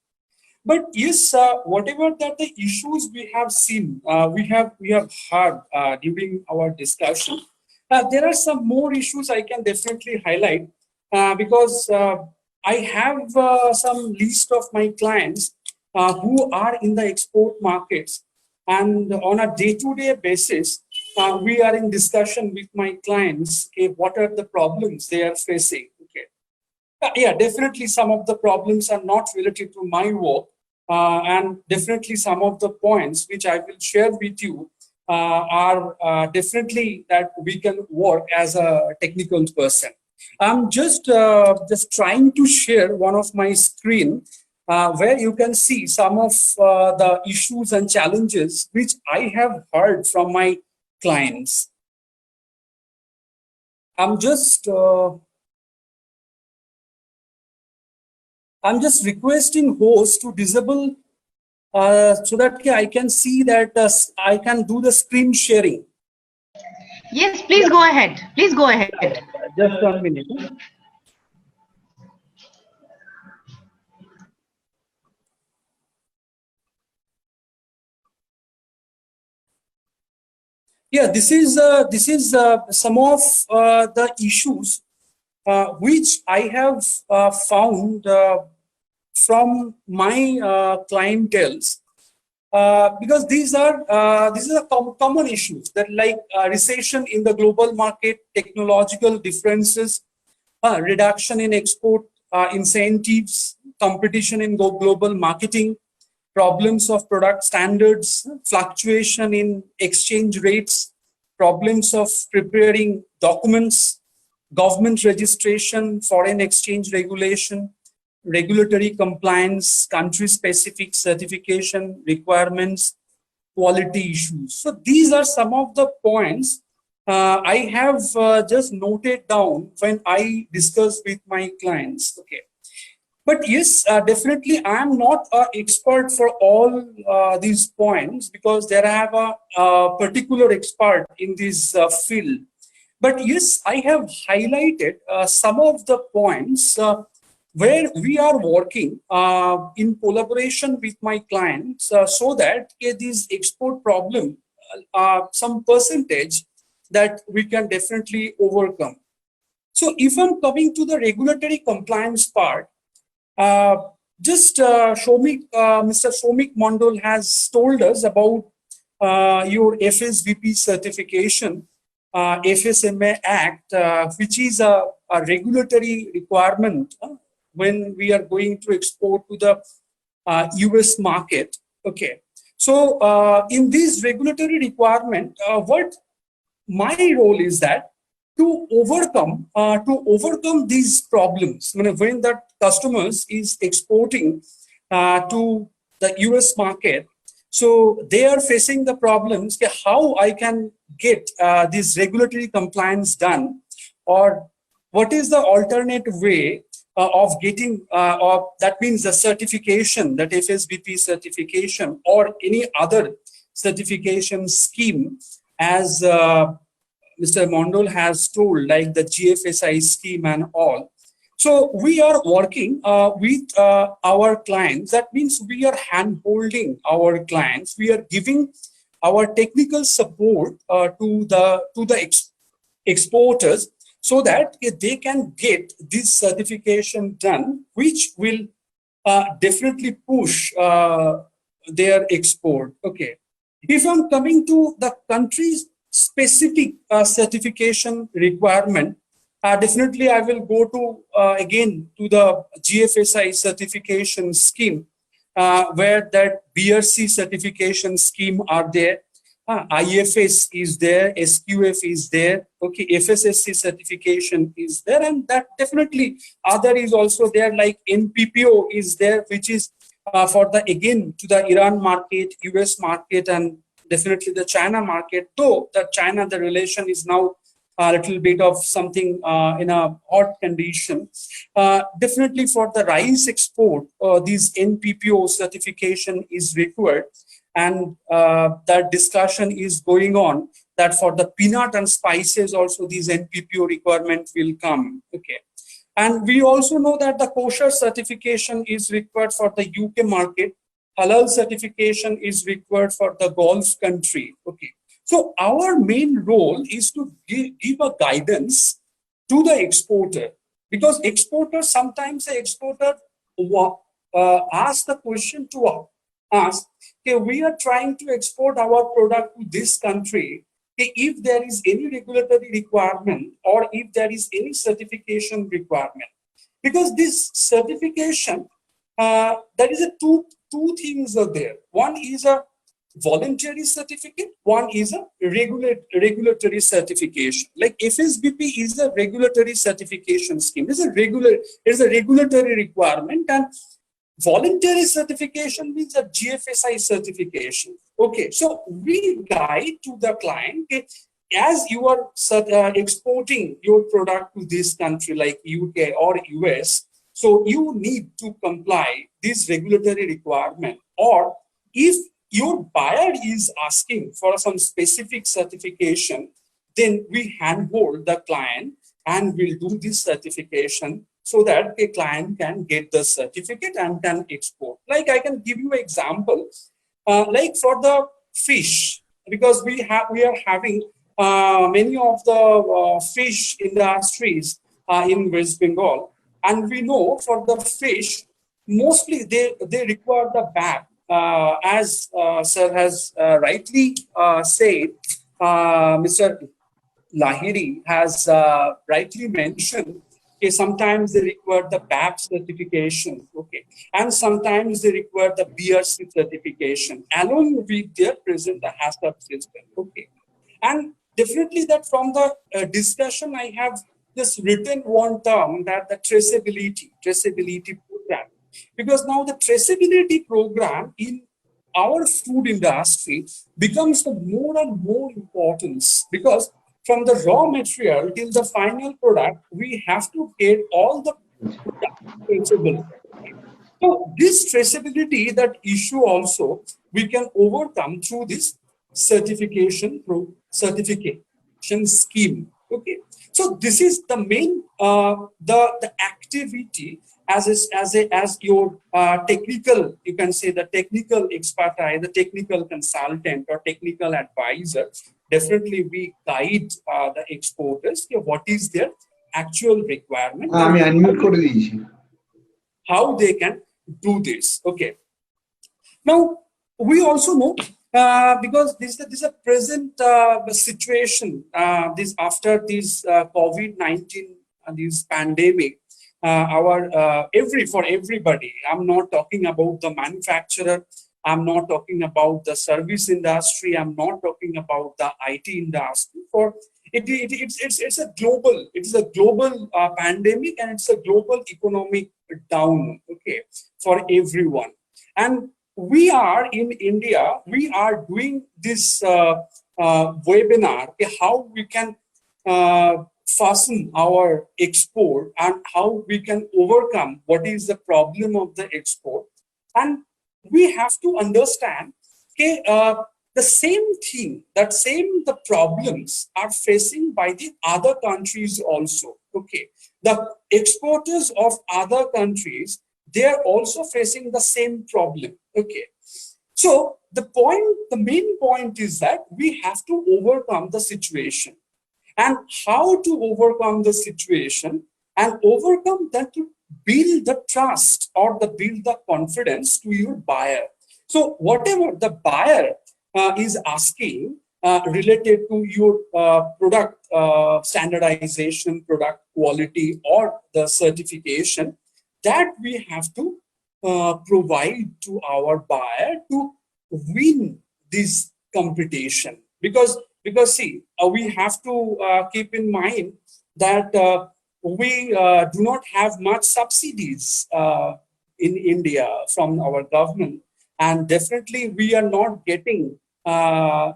But yes, whatever that the issues we have seen, we have heard during our discussion, there are some more issues I can definitely highlight, because I have some list of my clients who are in the export markets, and on a day-to-day basis, we are in discussion with my clients. What are the problems they are facing? Okay. Yeah, definitely some of the problems are not related to my work, and definitely some of the points which I will share with you are definitely that we can work as a technical person. I'm just trying to share one of my screen where you can see some of the issues and challenges which I have heard from my clients. I'm just requesting host to disable so that I can see that I can do the screen sharing. Yes, please go ahead. Please go ahead. Just 1 minute. Yeah, this is some of the issues which I have found from my clientels, because these are common issues that like recession in the global market, technological differences, reduction in export incentives, competition in global marketing, problems of product standards, fluctuation in exchange rates, problems of preparing documents, government registration, foreign exchange regulation, regulatory compliance, country-specific certification requirements, quality issues. So these are some of the points I have just noted down when I discuss with my clients. Okay. But yes, definitely, I am not an expert for all these points, because there I have a particular expert in this field. But yes, I have highlighted some of the points where we are working in collaboration with my clients, so that this export problem, some percentage that we can definitely overcome. So if I'm coming to the regulatory compliance part, Mr. Soumik Mondal has told us about your FSVP certification, FSMA Act, which is a regulatory requirement when we are going to export to the US market. Okay, so in this regulatory requirement, what my role is that to overcome these problems when that customers is exporting to the US market. So they are facing the problems how I can get this regulatory compliance done, or what is the alternate way of getting or that means the certification, that FSBP certification or any other certification scheme, as Mr. Mondal has told, like the GFSI scheme and all. So we are working with our clients. That means we are hand-holding our clients. We are giving our technical support to the exporters, so that they can get this certification done, which will definitely push their export. Okay. If I'm coming to the country's specific certification requirement, definitely I will go to again to the GFSI certification scheme, where that BRC certification scheme are there. IFS is there, SQF is there, okay, FSSC certification is there, and that definitely other is also there, like NPPO is there, which is for the again to the Iran market, US market, and definitely the China market. Though the China, the relation is now a little bit of something in a hot condition. Definitely for the rice export, this NPPO certification is required, and that discussion is going on that for the peanut and spices also these NPPO requirements will come. Okay, and we also know that the kosher certification is required for the UK market. Halal certification is required for the Gulf country. Okay, so our main role is to give a guidance to the exporter, because exporter, sometimes the exporter ask the question to us, okay, we are trying to export our product to this country. Okay, if there is any regulatory requirement or if there is any certification requirement, because this certification, there is a two things are there. One is a voluntary certificate, one is a regulatory certification. Like FSBP is a regulatory certification scheme. It's a regulatory requirement, and voluntary certification means a GFSI certification. Okay, so we guide to the client, okay, as you are exporting your product to this country like UK or US, so you need to comply this regulatory requirement. Or if your buyer is asking for some specific certification, then we handhold the client and we'll do this certification so that the client can get the certificate and can export. Like I can give you an example, like for the fish, because we are having many of the fish industries in West Bengal, and we know for the fish, mostly they require the BAP, as sir has rightly said. Mr. Lahiri has rightly mentioned. Okay, sometimes they require the BAP certification, okay, and sometimes they require the BRC certification along with their present the HACCP system, okay. And definitely that from the discussion I have just written one term, that the traceability program, because now the traceability program in our food industry becomes the more and more importance, because from the raw material till the final product, we have to get all the traceable. So this traceability, that issue also we can overcome through this certification scheme. Okay, so this is the main the activity as your technical, you can say the technical expertise, the technical consultant or technical advisor. Definitely we guide the exporters what is their actual requirement, how they can do this. Okay, now we also know because this is a present situation, this after this COVID-19 this pandemic, for everybody. I'm not talking about the manufacturer. I'm not talking about the service industry. I'm not talking about the IT industry. It's a global pandemic, and it's a global economic down, okay, for everyone. And we are in India, we are doing this webinar, okay, how we can fasten our export and how we can overcome what is the problem of the export. And we have to understand, okay, the same thing, the problems are facing by the other countries also. Okay, the exporters of other countries, they are also facing the same problem. Okay, so the main point is that we have to overcome the situation. And how to overcome the situation and overcome that, to build the trust or build the confidence to your buyer. So whatever the buyer is asking related to your product standardization, product quality, or the certification, that we have to provide to our buyer to win this competition. Because see, we have to keep in mind that we do not have much subsidies in India from our government, and definitely we are not getting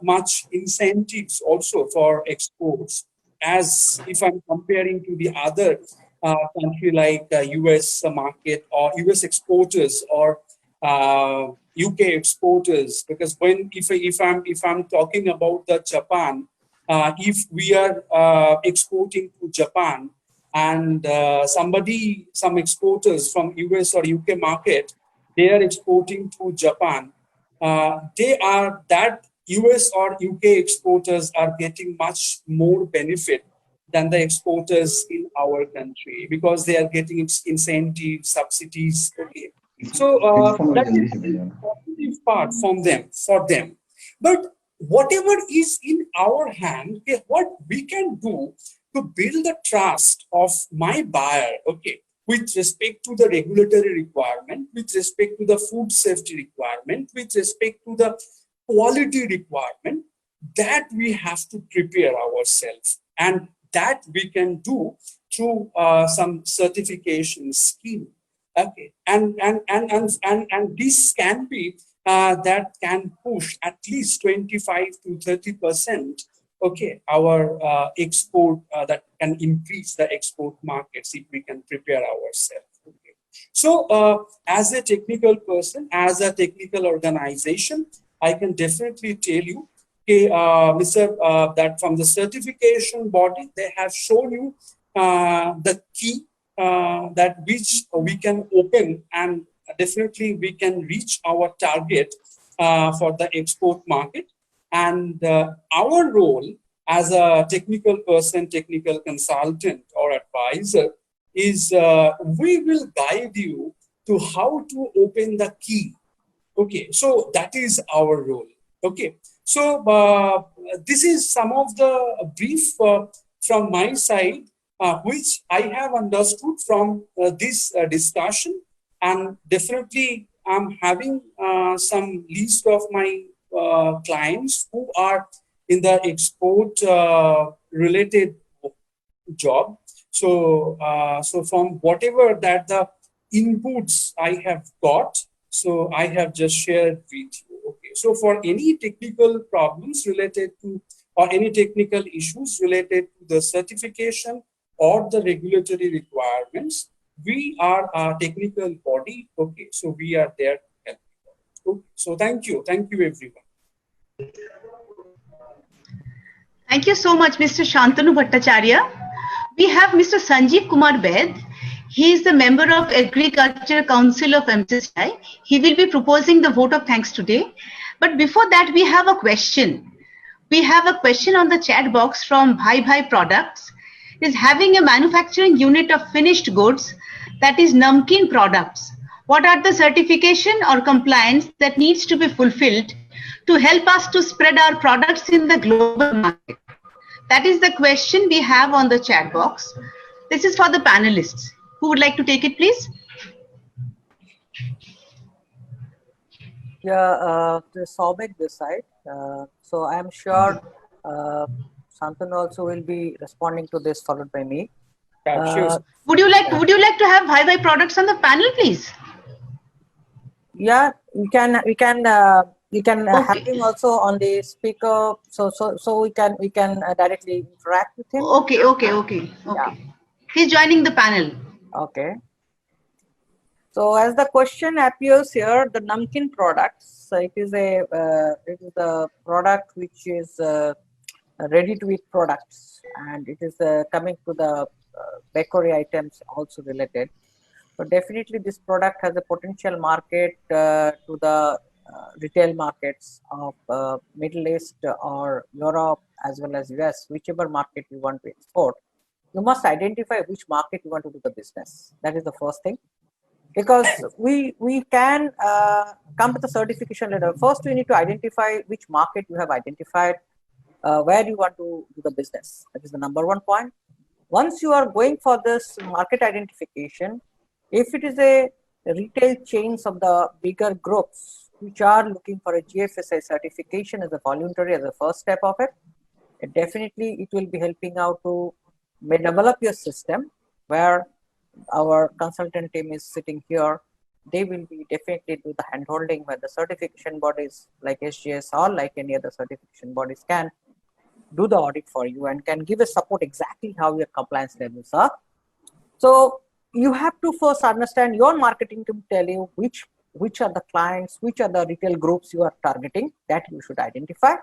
much incentives also for exports, as if I'm comparing to the other country like US market or US exporters or UK exporters. Because if I'm talking about the Japan, if we are exporting to Japan, and some exporters from US or UK market, they are exporting to Japan, that US or UK exporters are getting much more benefit than the exporters in our country, because they are getting incentives, subsidies. Okay, so that is a positive part for them. But whatever is in our hand, okay, what we can do to build the trust of my buyer, okay, with respect to the regulatory requirement, with respect to the food safety requirement, with respect to the quality requirement, that we have to prepare ourselves, and that we can do through some certification scheme. Okay, and this can be that can push at least 25 to 30%. Okay, our export, that can increase the export markets if we can prepare ourselves. Okay. So as a technical person, as a technical organization, I can definitely tell you, okay, that from the certification body, they have shown you the key that which we can open, and definitely we can reach our target for the export market. And our role as a technical person, technical consultant or advisor is we will guide you to how to open the key. Okay, so that is our role. Okay, so this is some of the brief from my side, which I have understood from this discussion, and definitely I'm having some list of my clients who are in the export related job. So from whatever that the inputs I have got, so I have just shared with you. Okay, so for any technical problems related to, or any technical issues related to the certification or the regulatory requirements, we are a technical body. Okay, so we are there to help you. Okay, so thank you everyone. Thank you so much, Mr. Shantanu Bhattacharya. We have Mr. Sanjeev Kumar Bed. He is the member of Agriculture Council of MCCI. He will be proposing the vote of thanks today. But before that, we have a question. We have a question on the chat box from Bhai Bhai Products. Is having a manufacturing unit of finished goods, that is Namkeen products. What are the certification or compliance that needs to be fulfilled to help us to spread our products in the global market? That is the question we have on the chat box. This is for the panelists. Who would like to take it, please? Yeah, the Soubek this side. So I'm sure Santanu also will be responding to this, followed by me. Yeah, sure. Uh, Would you like to have Bye products on the panel, please? yeah, we can have Okay. him also on the speaker, so we can directly interact with him. Okay. Yeah. He's joining the panel. Okay. So as the question appears here, the Namkeen products, it is the product which is ready to eat products, and it is coming to the bakery items also related. So definitely this product has a potential market to the retail markets of Middle East or Europe as well as US, whichever market you want to export. You must identify which market you want to do the business. That is the first thing. Because we can come with a certification letter. First, we need to identify which market you have identified, where you want to do the business. That is the number one point. Once you are going for this market identification, if it is a retail chains of the bigger groups which are looking for a GFSI certification as a voluntary, as a first step of it, definitely it will be helping out to develop your system where our consultant team is sitting here. They will be definitely do the hand holding where the certification bodies like SGS or like any other certification bodies can do the audit for you and can give a support exactly how your compliance levels are. So you have to first understand your marketing to tell you which are the clients, which are the retail groups you are targeting, that you should identify,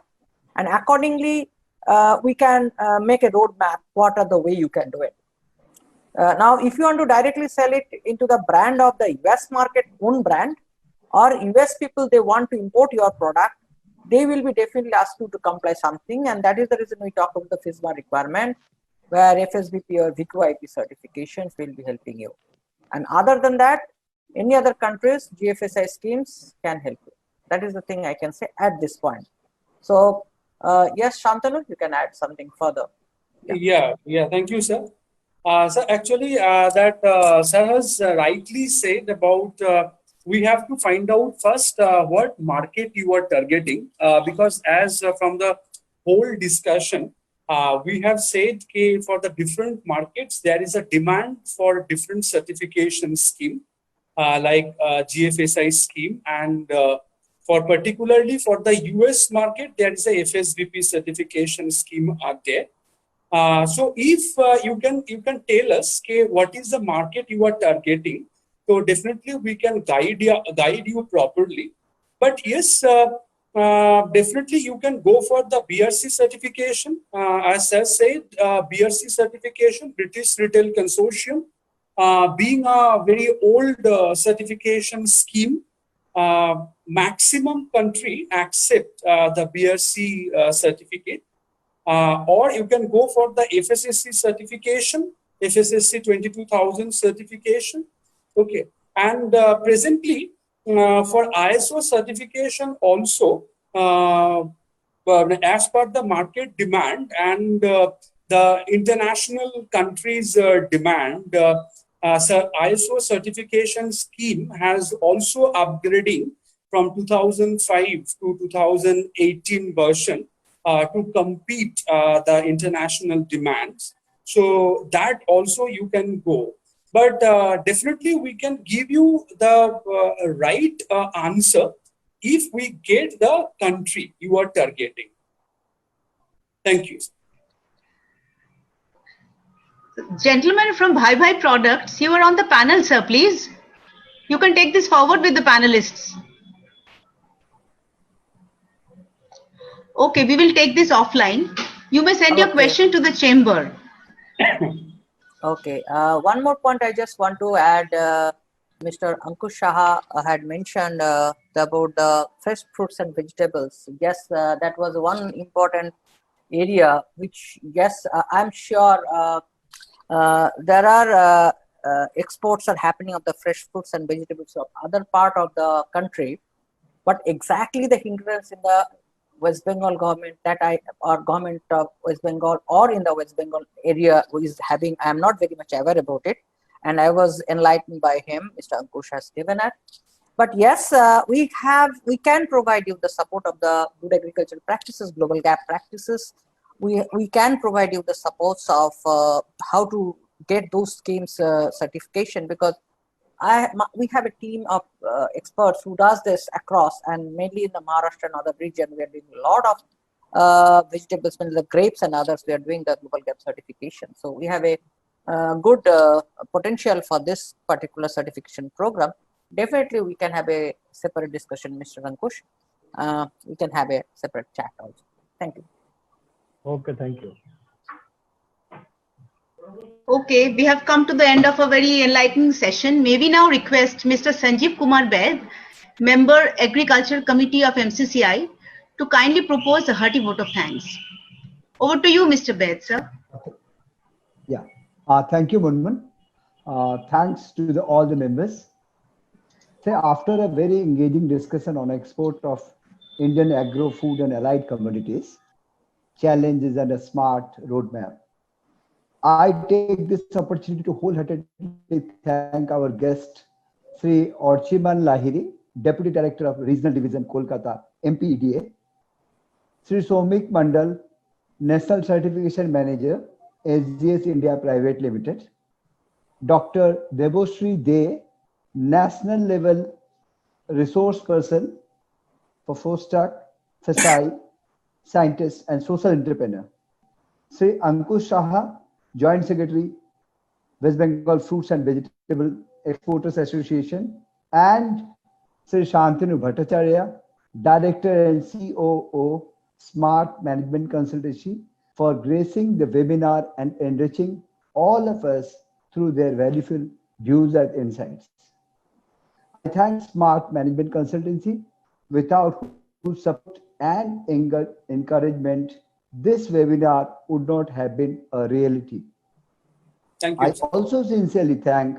and accordingly we can make a roadmap. What are the way you can do it? Now, if you want to directly sell it into the brand of the US market own brand, or US people, they want to import your product, they will be definitely asked you to comply something. And that is the reason we talk about the FISMA requirement, where FSBP or VQIP certifications will be helping you. And other than that, any other countries, GFSI schemes can help you. That is the thing I can say at this point. So, yes, Shantanu, you can add something further. Yeah, thank you, sir. So actually, sir has rightly said about we have to find out first what market you are targeting, because as from the whole discussion, we have said that for the different markets, there is a demand for different certification scheme, like GFSI scheme, and for particularly for the US market, there is a FSBP certification scheme out there. So if you can tell us what is the market you are targeting, so definitely we can guide you properly. But yes, definitely you can go for the BRC certification. As I said, BRC certification, British Retail Consortium, being a very old certification scheme, maximum country accept the BRC certificate. Or you can go for the FSSC certification, FSSC 22,000 certification. Okay, and presently for ISO certification also, as per the market demand and the international countries' demand, so ISO certification scheme has also upgrading from 2005 to 2018 version. To compete the international demands. So that also you can go. But definitely we can give you the right answer if we get the country you are targeting. Thank you. Gentlemen from Bye Products, you are on the panel, sir, please. You can take this forward with the panelists. Okay, we will take this offline. You may send your question to the chamber. Okay, one more point I just want to add. Mr. Ankush Shah had mentioned about the fresh fruits and vegetables. Yes, that was one important area which, yes, I'm sure there are exports are happening of the fresh fruits and vegetables of other part of the country, but exactly the hindrance in the West Bengal government or government of West Bengal or in the West Bengal area is having, I am not very much aware about it. and I was enlightened by him. Mr. Ankush has given it. But yes, we can provide you the support of the good agricultural practices, global gap practices. We can provide you the supports of how to get those schemes certification, because we have a team of experts who does this across, and mainly in the Maharashtra and other region. We are doing a lot of vegetables, the grapes and others. We are doing the global gap certification. So we have a good potential for this particular certification program. Definitely, we can have a separate discussion, Mr. Ankush. We can have a separate chat also. Thank you. Okay, thank you. Okay, we have come to the end of a very enlightening session. May we now request Mr. Sanjeev Kumar Baid, Member Agriculture Committee of MCCI, to kindly propose a hearty vote of thanks. Over to you, Mr. Baid, sir. Yeah, thank you, Munmun. Thanks to all the members. After a very engaging discussion on export of Indian agro, food and allied commodities, challenges and a smart roadmap, I take this opportunity to wholeheartedly thank our guest, Sri Archiman Lahiri, Deputy Director of Regional Division, Kolkata, MPEDA, Sri Somik Mandal, National Certification Manager, SGS India Private Limited, Dr. Deboshree De, National Level Resource Person for FOSTAC, FSI, Scientist and Social Entrepreneur, Sri Ankush Saha, Joint Secretary, West Bengal Fruits and Vegetable Exporters Association, and Sri Shantanu Bhattacharya, Director and COO, Smart Management Consultancy, for gracing the webinar and enriching all of us through their valuable views and insights. I thank Smart Management Consultancy, without whose support and encouragement, this webinar would not have been a reality. Thank you. I also sincerely thank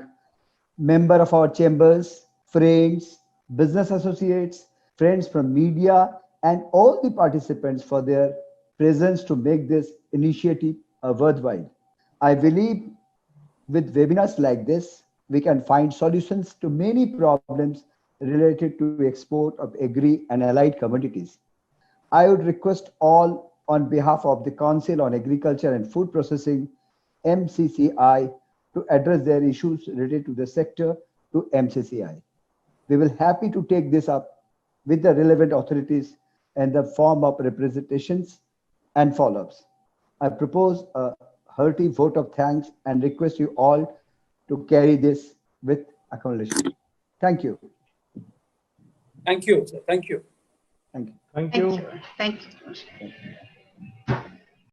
members of our chambers, friends, business associates, friends from media, and all the participants for their presence to make this initiative worthwhile. I believe with webinars like this, we can find solutions to many problems related to export of agri and allied commodities. I would request all on behalf of the Council on Agriculture and Food Processing, MCCI, to address their issues related to the sector to MCCI. We will happy to take this up with the relevant authorities in the form of representations and follow-ups. I propose a hearty vote of thanks and request you all to carry this with accomplishment. Thank you. Thank you, sir. Thank you. Thank you. Thank Thank you. you. Thank you. Thank you.